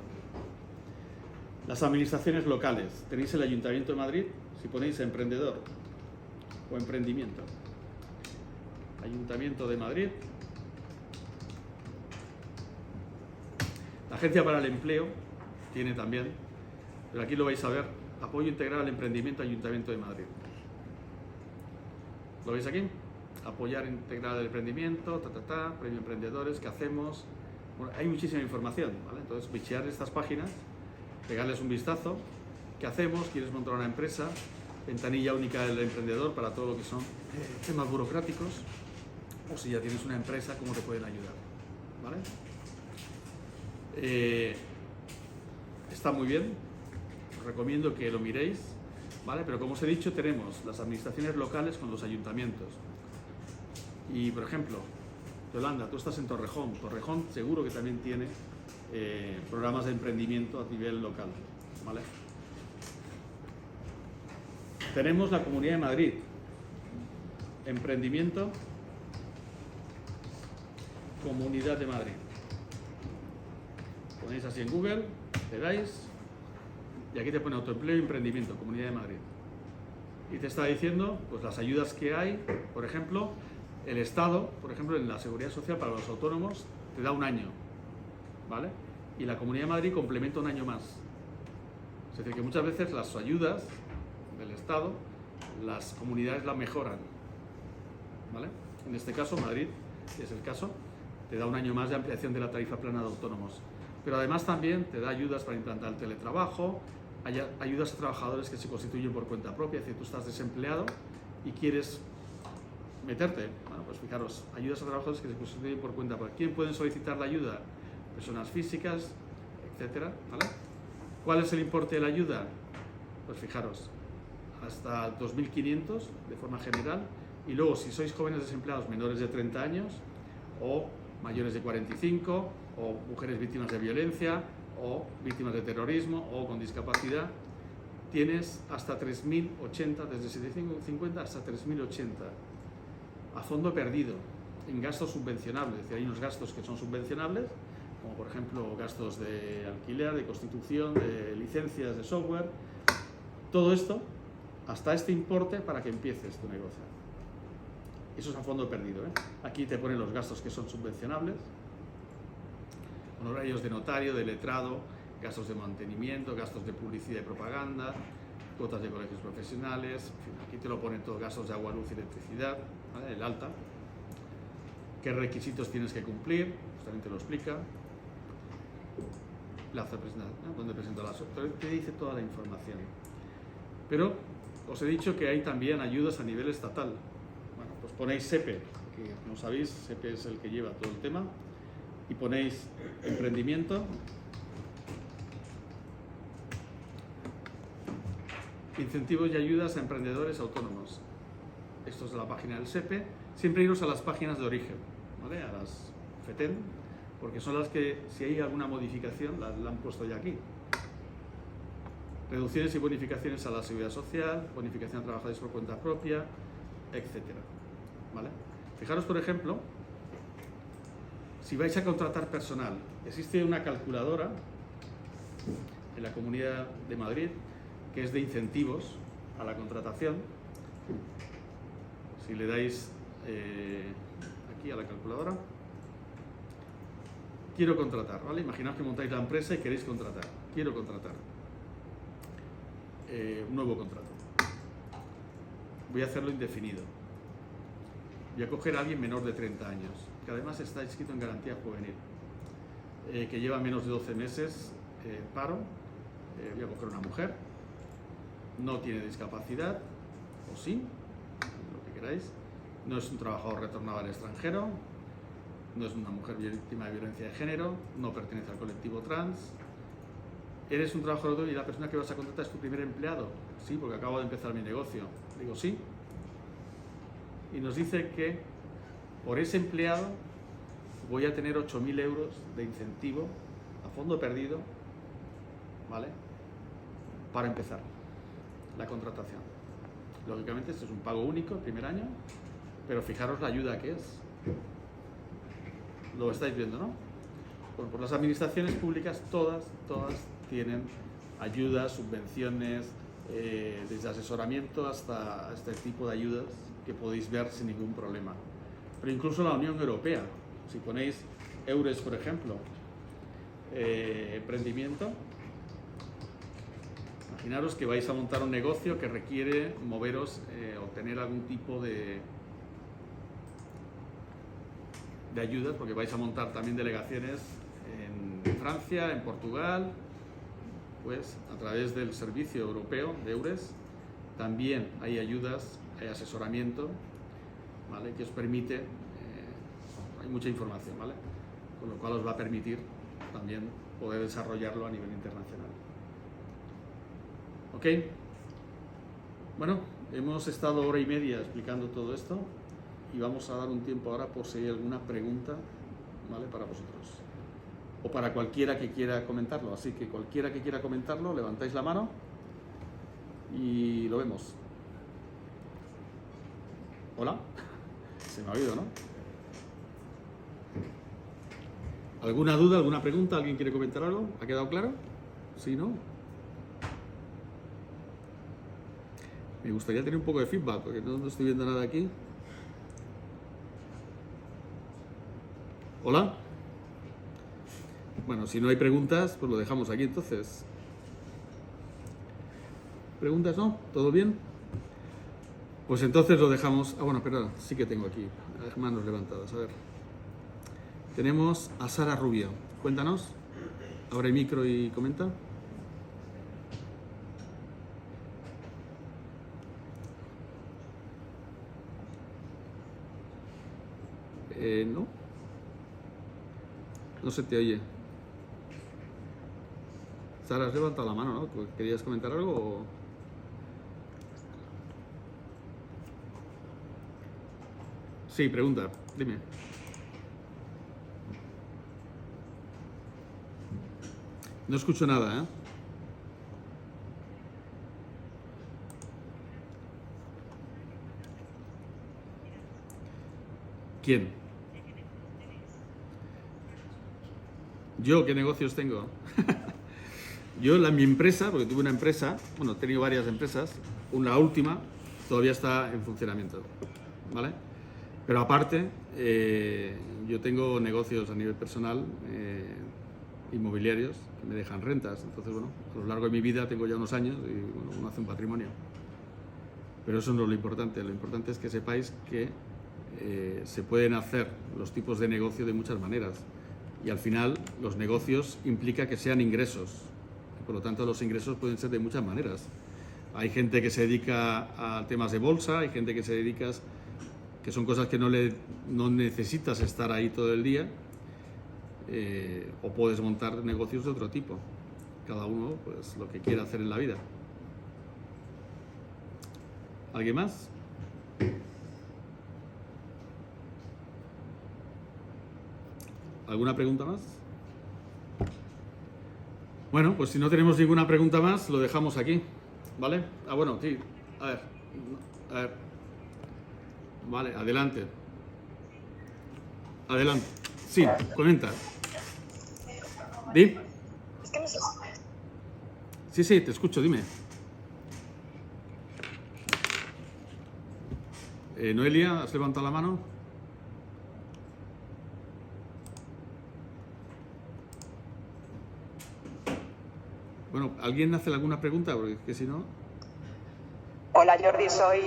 Speaker 1: Las administraciones locales, tenéis el Ayuntamiento de Madrid, si ponéis emprendedor o emprendimiento. Ayuntamiento de Madrid. La Agencia para el Empleo tiene también, pero aquí lo vais a ver, apoyo integral al emprendimiento Ayuntamiento de Madrid. ¿Lo veis aquí? Apoyar integral el emprendimiento, premio emprendedores, ¿qué hacemos? Bueno, hay muchísima información, ¿vale? Entonces, bichear estas páginas, pegarles un vistazo, ¿qué hacemos? ¿Quieres montar una empresa? Ventanilla única del emprendedor para todo lo que son temas burocráticos, o si ya tienes una empresa, ¿cómo te pueden ayudar? ¿Vale? Está muy bien, os recomiendo que lo miréis, ¿vale? Pero como os he dicho, tenemos las administraciones locales con los ayuntamientos. Y, por ejemplo, Yolanda, tú estás en Torrejón. Torrejón seguro que también tiene programas de emprendimiento a nivel local, ¿vale? Tenemos la Comunidad de Madrid. Emprendimiento, Comunidad de Madrid. Ponéis así en Google, le dais, y aquí te pone autoempleo y emprendimiento, Comunidad de Madrid. Y te está diciendo pues las ayudas que hay, por ejemplo, el Estado, por ejemplo, en la Seguridad Social para los autónomos, te da un año, ¿vale? Y la Comunidad de Madrid complementa un año más. Es decir, que muchas veces las ayudas del Estado, las comunidades la mejoran, ¿vale? En este caso, Madrid, es el caso, te da un año más de ampliación de la tarifa plana de autónomos. Pero además también te da ayudas para implantar el teletrabajo, ayudas a trabajadores que se constituyen por cuenta propia, es decir, tú estás desempleado y quieres meterte. Bueno, pues fijaros, ayudas a trabajadores que se constituyen por cuenta propia. ¿Quién pueden solicitar la ayuda? Personas físicas, etcétera, ¿vale? ¿Cuál es el importe de la ayuda? Pues fijaros, hasta 2.500 de forma general, y luego si sois jóvenes desempleados menores de 30 años o mayores de 45 o mujeres víctimas de violencia o víctimas de terrorismo o con discapacidad, tienes hasta 3.080, desde 750 hasta 3.080 a fondo perdido en gastos subvencionables. Es decir, hay unos gastos que son subvencionables, como por ejemplo gastos de alquiler, de constitución, de licencias de software, todo esto hasta este importe para que empieces tu negocio. Eso es a fondo perdido, ¿eh? Aquí te ponen los gastos que son subvencionables, honorarios de notario, de letrado, gastos de mantenimiento, gastos de publicidad y propaganda, cuotas de colegios profesionales, en fin, aquí te lo ponen todos, gastos de agua, luz y electricidad, ¿vale? El alta, qué requisitos tienes que cumplir, justamente lo explica, plazo de presentación, ¿no? Donde presenta la software, te dice toda la información. Pero os he dicho que hay también ayudas a nivel estatal. Bueno, pues ponéis SEPE, que como sabéis, SEPE es el que lleva todo el tema, y ponéis emprendimiento, incentivos y ayudas a emprendedores autónomos. Esto es de la página del SEPE. Siempre iros a las páginas de origen, ¿vale? A las FETEN, porque son las que, si hay alguna modificación, la han puesto ya aquí. Reducciones y bonificaciones a la seguridad social, bonificación a trabajadores por cuenta propia, etcétera. ¿Vale? Fijaros, por ejemplo, si vais a contratar personal, existe una calculadora en la Comunidad de Madrid que es de incentivos a la contratación. Si le dais aquí a la calculadora, quiero contratar, ¿vale? Imaginaos que montáis la empresa y queréis contratar. Quiero contratar. Un nuevo contrato. Voy a hacerlo indefinido. Voy a coger a alguien menor de 30 años, que además está inscrito en garantía juvenil, que lleva menos de 12 meses paro. Voy a coger una mujer, no tiene discapacidad, o sí, lo que queráis, no es un trabajador retornado al extranjero, no es una mujer víctima de violencia de género, no pertenece al colectivo trans. ¿Eres un trabajador y la persona que vas a contratar es tu primer empleado? Sí, porque acabo de empezar mi negocio. Digo, sí. Y nos dice que por ese empleado voy a tener 8.000 euros de incentivo a fondo perdido, ¿vale? Para empezar la contratación. Lógicamente, este es un pago único el primer año, pero fijaros la ayuda que es. Lo estáis viendo, ¿no? Bueno, por las administraciones públicas, todas tienen ayudas, subvenciones, desde asesoramiento hasta este tipo de ayudas que podéis ver sin ningún problema. Pero incluso la Unión Europea, si ponéis EURES, por ejemplo, emprendimiento, imaginaros que vais a montar un negocio que requiere moveros, obtener algún tipo de ayudas, porque vais a montar también delegaciones en Francia, en Portugal. Pues a través del servicio europeo de EURES también hay ayudas, hay asesoramiento, ¿vale? Que os permite, hay mucha información, ¿vale? Con lo cual os va a permitir también poder desarrollarlo a nivel internacional. ¿Ok? Bueno, hemos estado hora y media explicando todo esto y vamos a dar un tiempo ahora por si hay alguna pregunta, ¿vale? Para vosotros. O para cualquiera que quiera comentarlo. Así que cualquiera que quiera comentarlo, levantáis la mano y lo vemos. ¿Hola? Se me ha oído, ¿no? ¿Alguna duda, alguna pregunta? ¿Alguien quiere comentar algo? ¿Ha quedado claro? ¿Sí, no? Me gustaría tener un poco de feedback, porque no estoy viendo nada aquí. ¿Hola? Bueno, si no hay preguntas, pues lo dejamos aquí entonces. ¿Preguntas no? ¿Todo bien? Pues entonces lo dejamos... Ah, bueno, perdón, sí que tengo aquí las manos levantadas. A ver. Tenemos a Sara Rubio. Cuéntanos. Abre el micro y comenta. No. No se te oye. Sara, has levantado la mano, ¿no? ¿Querías comentar algo o...? Sí, pregunta, dime. No escucho nada, ¿eh? ¿Quién? ¿Yo qué negocios tengo? Yo, mi empresa, porque tuve una empresa, bueno, he tenido varias empresas, la última todavía está en funcionamiento, ¿vale? Pero aparte, yo tengo negocios a nivel personal, inmobiliarios, que me dejan rentas. Entonces, bueno, a lo largo de mi vida tengo ya unos años y bueno, uno hace un patrimonio. Pero eso no es lo importante es que sepáis que se pueden hacer los tipos de negocio de muchas maneras. Y al final, los negocios implica que sean ingresos. Por lo tanto, los ingresos pueden ser de muchas maneras. Hay gente que se dedica a temas de bolsa, hay gente que se dedica, que son cosas que no necesitas estar ahí todo el día. o puedes montar negocios de otro tipo. Cada uno, pues, lo que quiera hacer en la vida. ¿Alguien más? ¿Alguna pregunta más? Bueno, pues si no tenemos ninguna pregunta más, lo dejamos aquí, ¿vale? Ah, bueno, sí, a ver. Vale, adelante. Adelante. Sí, comenta. ¿Di? Sí, te escucho, dime. Noelia, ¿has levantado la mano? Bueno, ¿alguien hace alguna pregunta? Porque es que si no...
Speaker 3: Hola Jordi, soy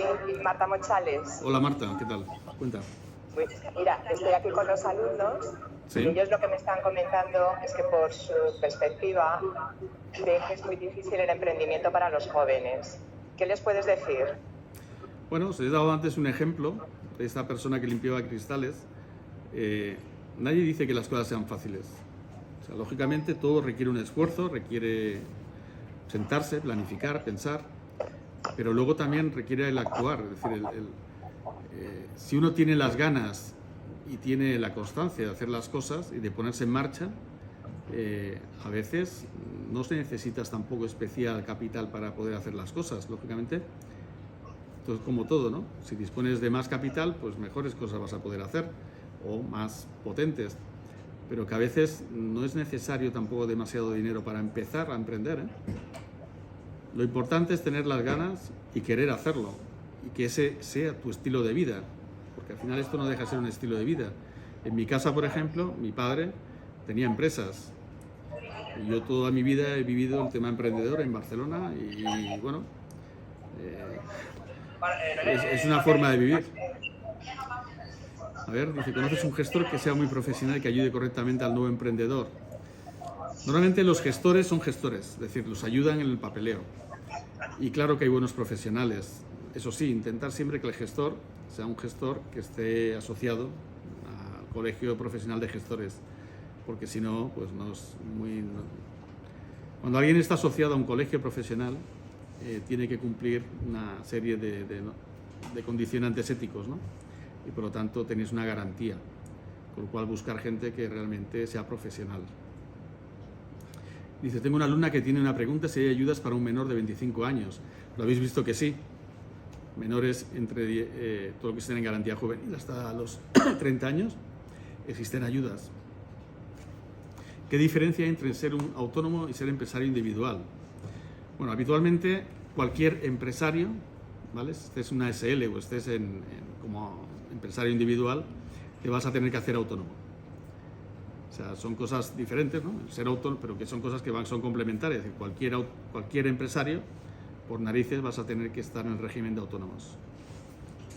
Speaker 3: Marta Mochales.
Speaker 1: Hola Marta, ¿qué tal? Cuenta.
Speaker 3: Mira, estoy aquí con los alumnos
Speaker 1: ¿Sí?
Speaker 3: y ellos lo que me están comentando es que por su perspectiva ven que es muy difícil el emprendimiento para los jóvenes. ¿Qué les puedes decir?
Speaker 1: Bueno, os he dado antes un ejemplo de esta persona que limpiaba cristales. Nadie dice que las cosas sean fáciles. O sea, lógicamente todo requiere un esfuerzo, requiere sentarse, planificar, pensar, pero luego también requiere el actuar. Es decir, si uno tiene las ganas y tiene la constancia de hacer las cosas y de ponerse en marcha, a veces no se necesitas tampoco especial capital para poder hacer las cosas, lógicamente. Entonces, como todo, ¿no? Si dispones de más capital, pues mejores cosas vas a poder hacer, o más potentes. Pero que a veces no es necesario tampoco demasiado dinero para empezar a emprender, ¿eh? Lo importante es tener las ganas y querer hacerlo, y que ese sea tu estilo de vida, porque al final esto no deja de ser un estilo de vida. En mi casa, por ejemplo, mi padre tenía empresas, y yo toda mi vida he vivido el tema emprendedor en Barcelona, y bueno, es una forma de vivir. A ver, dice, ¿conoces un gestor que sea muy profesional y que ayude correctamente al nuevo emprendedor? Normalmente los gestores son gestores, es decir, los ayudan en el papeleo. Y claro que hay buenos profesionales. Eso sí, intentar siempre que el gestor sea un gestor que esté asociado al Colegio Profesional de Gestores, porque si no, pues no es muy... Cuando alguien está asociado a un colegio profesional, tiene que cumplir una serie de condicionantes éticos, ¿no? Y por lo tanto tenéis una garantía, con lo cual buscar gente que realmente sea profesional. Dice, tengo una alumna que tiene una pregunta si hay ayudas para un menor de 25 años. ¿Lo habéis visto que sí? Menores entre todo lo que estén en garantía juvenil hasta los 30 años, existen ayudas. ¿Qué diferencia hay entre ser un autónomo y ser empresario individual? Bueno, habitualmente cualquier empresario, ¿vale? Si estés en una SL o estés como empresario individual, te vas a tener que hacer autónomo. O sea, son cosas diferentes, ¿no? El ser autónomo, pero que son cosas que son complementarias. Es decir, cualquier empresario, por narices, vas a tener que estar en el régimen de autónomos.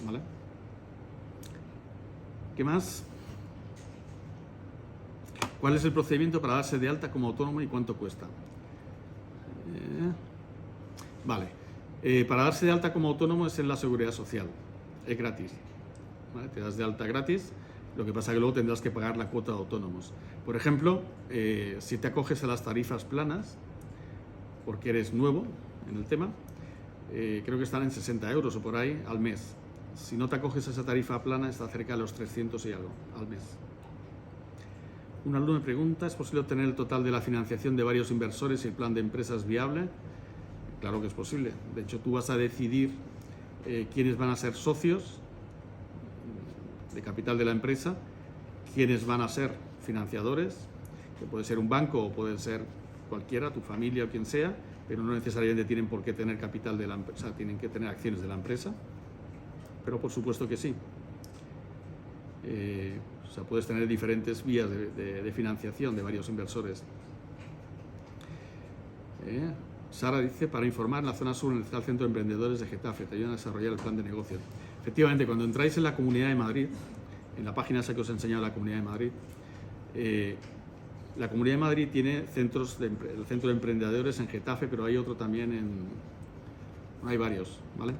Speaker 1: ¿Vale? ¿Qué más? ¿Cuál es el procedimiento para darse de alta como autónomo y cuánto cuesta? Vale. Para darse de alta como autónomo es en la Seguridad Social. Es gratis. ¿Vale? Te das de alta gratis. Lo que pasa es que luego tendrás que pagar la cuota de autónomos. Por ejemplo, si te acoges a las tarifas planas, porque eres nuevo en el tema, creo que están en 60 euros o por ahí al mes. Si no te acoges a esa tarifa plana, está cerca de los 300 y algo al mes. Un alumno me pregunta, ¿es posible obtener el total de la financiación de varios inversores y el plan de empresas viable? Claro que es posible. De hecho, tú vas a decidir quiénes van a ser socios de capital de la empresa, quiénes van a ser financiadores, que puede ser un banco o puede ser cualquiera, tu familia o quien sea, pero no necesariamente tienen por qué tener capital de la empresa, o sea, tienen que tener acciones de la empresa, pero por supuesto que sí. O sea, puedes tener diferentes vías de financiación de varios inversores. Sara dice, para informar, en la zona sur está el Centro de Emprendedores de Getafe, te ayudan a desarrollar el plan de negocio. Efectivamente, cuando entráis en la Comunidad de Madrid, en la página esa que os he enseñado, la Comunidad de Madrid, la Comunidad de Madrid tiene el Centro de Emprendedores en Getafe, pero hay otro también hay varios, ¿vale?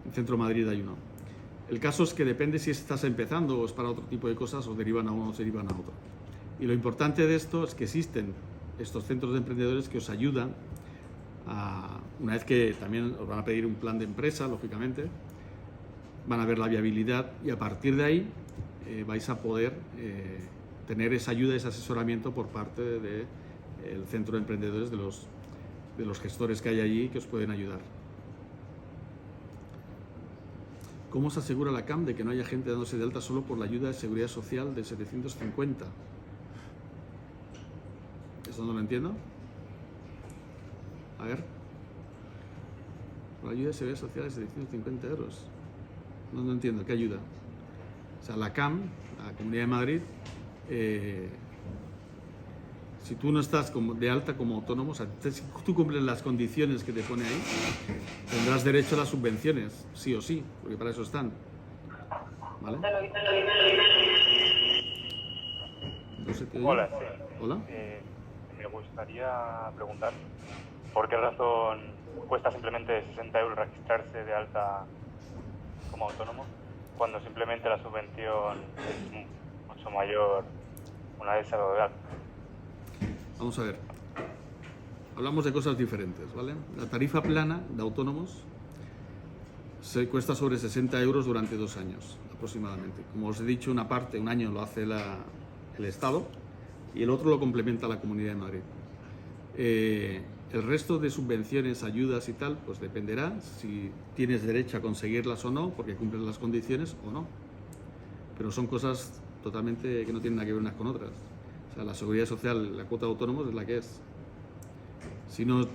Speaker 1: En Centro Madrid hay uno. El caso es que depende si estás empezando o es para otro tipo de cosas, os derivan a uno o os derivan a otro. Y lo importante de esto es que existen estos centros de emprendedores que os ayudan una vez que también os van a pedir un plan de empresa, lógicamente, van a ver la viabilidad y a partir de ahí vais a poder tener esa ayuda, ese asesoramiento por parte del centro de emprendedores, de los gestores que hay allí que os pueden ayudar. ¿Cómo se asegura la CAM de que no haya gente dándose de alta solo por la ayuda de seguridad social de 750? Eso no lo entiendo. A ver. La ayuda de seguridad social es de 750 euros. No entiendo, ¿qué ayuda? O sea, la CAM, la Comunidad de Madrid, si tú no estás de alta como autónomo, o sea, si tú cumples las condiciones que te pone ahí, tendrás derecho a las subvenciones, sí o sí, porque para eso están. ¿Vale? No sé, ¿te oye?
Speaker 5: Hola, sí.
Speaker 1: Hola.
Speaker 5: Me gustaría preguntar por qué razón cuesta simplemente 60 euros registrarse de alta como autónomo, cuando simplemente la subvención es mucho mayor una vez se ha dado de alta.
Speaker 1: Vamos a ver. Hablamos de cosas diferentes, ¿vale? La tarifa plana de autónomos cuesta sobre 60 euros durante 2 años, aproximadamente. Como os he dicho, una parte, un año lo hace el Estado y el otro lo complementa la Comunidad de Madrid. El resto de subvenciones, ayudas y tal, pues dependerá si tienes derecho a conseguirlas o no, porque cumplen las condiciones o no. Pero son cosas totalmente que no tienen nada que ver unas con otras. O sea, la seguridad social, la cuota de autónomos es la que es. Si no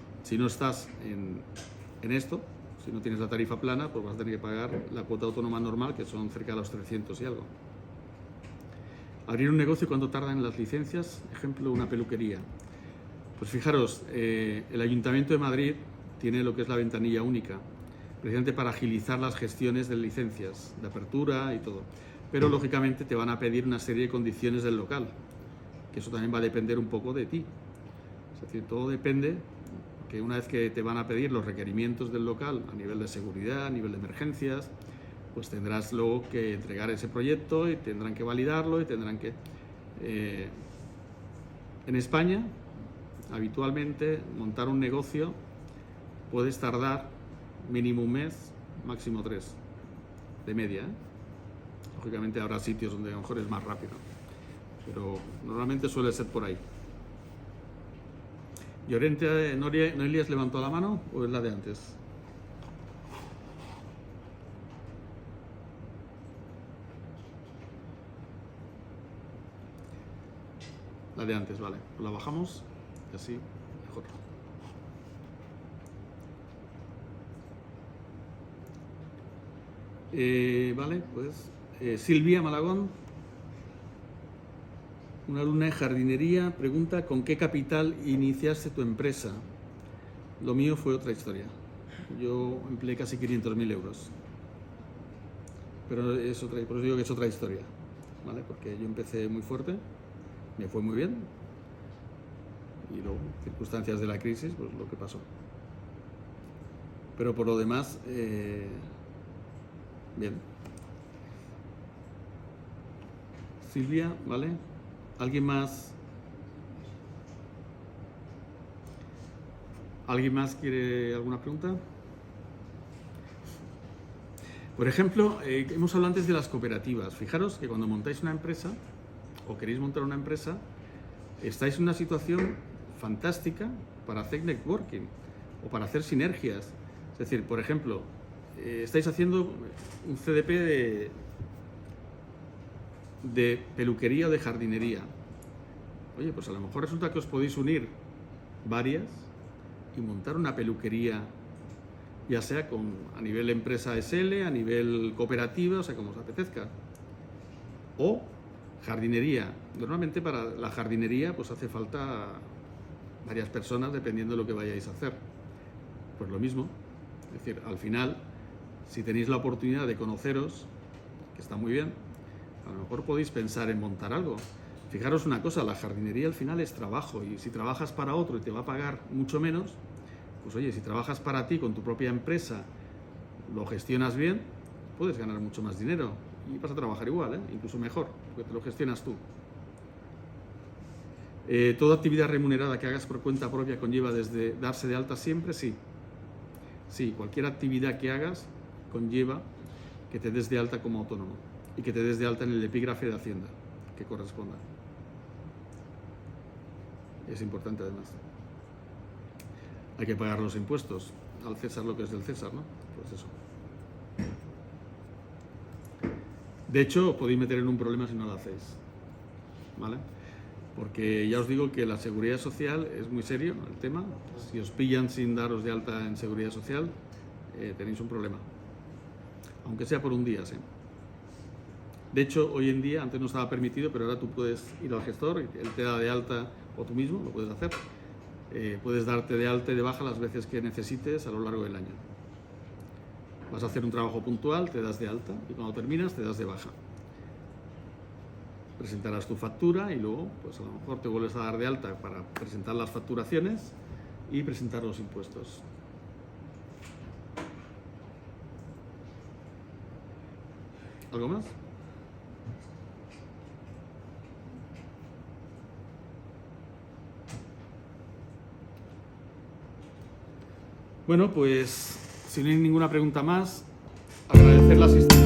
Speaker 1: estás en esto, si no tienes la tarifa plana, pues vas a tener que pagar la cuota autónoma normal, que son cerca de los 300 y algo. Abrir un negocio, ¿cuánto tardan en las licencias? Ejemplo, una peluquería. Pues fijaros, el Ayuntamiento de Madrid tiene lo que es la ventanilla única, precisamente para agilizar las gestiones de licencias, de apertura y todo. Pero lógicamente te van a pedir una serie de condiciones del local, que eso también va a depender un poco de ti. Es decir, todo depende, que una vez que te van a pedir los requerimientos del local a nivel de seguridad, a nivel de emergencias, pues tendrás luego que entregar ese proyecto y tendrán que validarlo y tendrán que... En España, habitualmente, montar un negocio puedes tardar mínimo un mes, máximo 3, de media, ¿eh? Lógicamente habrá sitios donde a lo mejor es más rápido, pero normalmente suele ser por ahí. Llorente, ¿Noelias levantó la mano o es la de antes? La de antes, vale. Pues la bajamos y así mejor. Vale, pues Silvia Malagón, una alumna de jardinería, pregunta: ¿con qué capital iniciaste tu empresa? Lo mío fue otra historia. Yo empleé casi 500.000 euros. Pero es otra, por eso digo que es otra historia, ¿vale? Porque yo empecé muy fuerte, me fue muy bien y luego, circunstancias de la crisis, pues lo que pasó. Pero por lo demás, bien. Silvia, ¿vale? ¿Alguien más? ¿Alguien más quiere alguna pregunta? Por ejemplo, hemos hablado antes de las cooperativas. Fijaros que cuando montáis una empresa o queréis montar una empresa, estáis en una situación fantástica para hacer networking o para hacer sinergias. Es decir, por ejemplo, estáis haciendo un CDP de peluquería o de jardinería. Oye, pues a lo mejor resulta que os podéis unir varias y montar una peluquería, ya sea a nivel empresa SL, a nivel cooperativa, o sea, como os apetezca. O jardinería. Normalmente para la jardinería pues hace falta varias personas dependiendo de lo que vayáis a hacer. Pues lo mismo. Es decir, al final, si tenéis la oportunidad de conoceros, que está muy bien, a lo mejor podéis pensar en montar algo. Fijaros una cosa, la jardinería al final es trabajo, y si trabajas para otro y te va a pagar mucho menos, pues oye, si trabajas para ti con tu propia empresa, lo gestionas bien, puedes ganar mucho más dinero y vas a trabajar igual, incluso mejor, porque te lo gestionas tú. ¿Toda actividad remunerada que hagas por cuenta propia conlleva desde darse de alta siempre? Sí. Sí, cualquier actividad que hagas conlleva que te des de alta como autónomo y que te des de alta en el epígrafe de Hacienda que corresponda. Es importante además. Hay que pagar los impuestos. Al César lo que es del César, ¿no? Pues eso. De hecho, os podéis meter en un problema si no lo hacéis, ¿vale? Porque ya os digo que la seguridad social es muy serio el tema. Si os pillan sin daros de alta en seguridad social, tenéis un problema. Aunque sea por un día, ¿sí? De hecho, hoy en día, antes no estaba permitido, pero ahora tú puedes ir al gestor, él te da de alta, o tú mismo lo puedes hacer. Puedes darte de alta y de baja las veces que necesites a lo largo del año. Vas a hacer un trabajo puntual, te das de alta y cuando terminas te das de baja. Presentarás tu factura y luego pues a lo mejor te vuelves a dar de alta para presentar las facturaciones y presentar los impuestos. ¿Algo más? Bueno, pues si no hay ninguna pregunta más, agradecer la asistencia.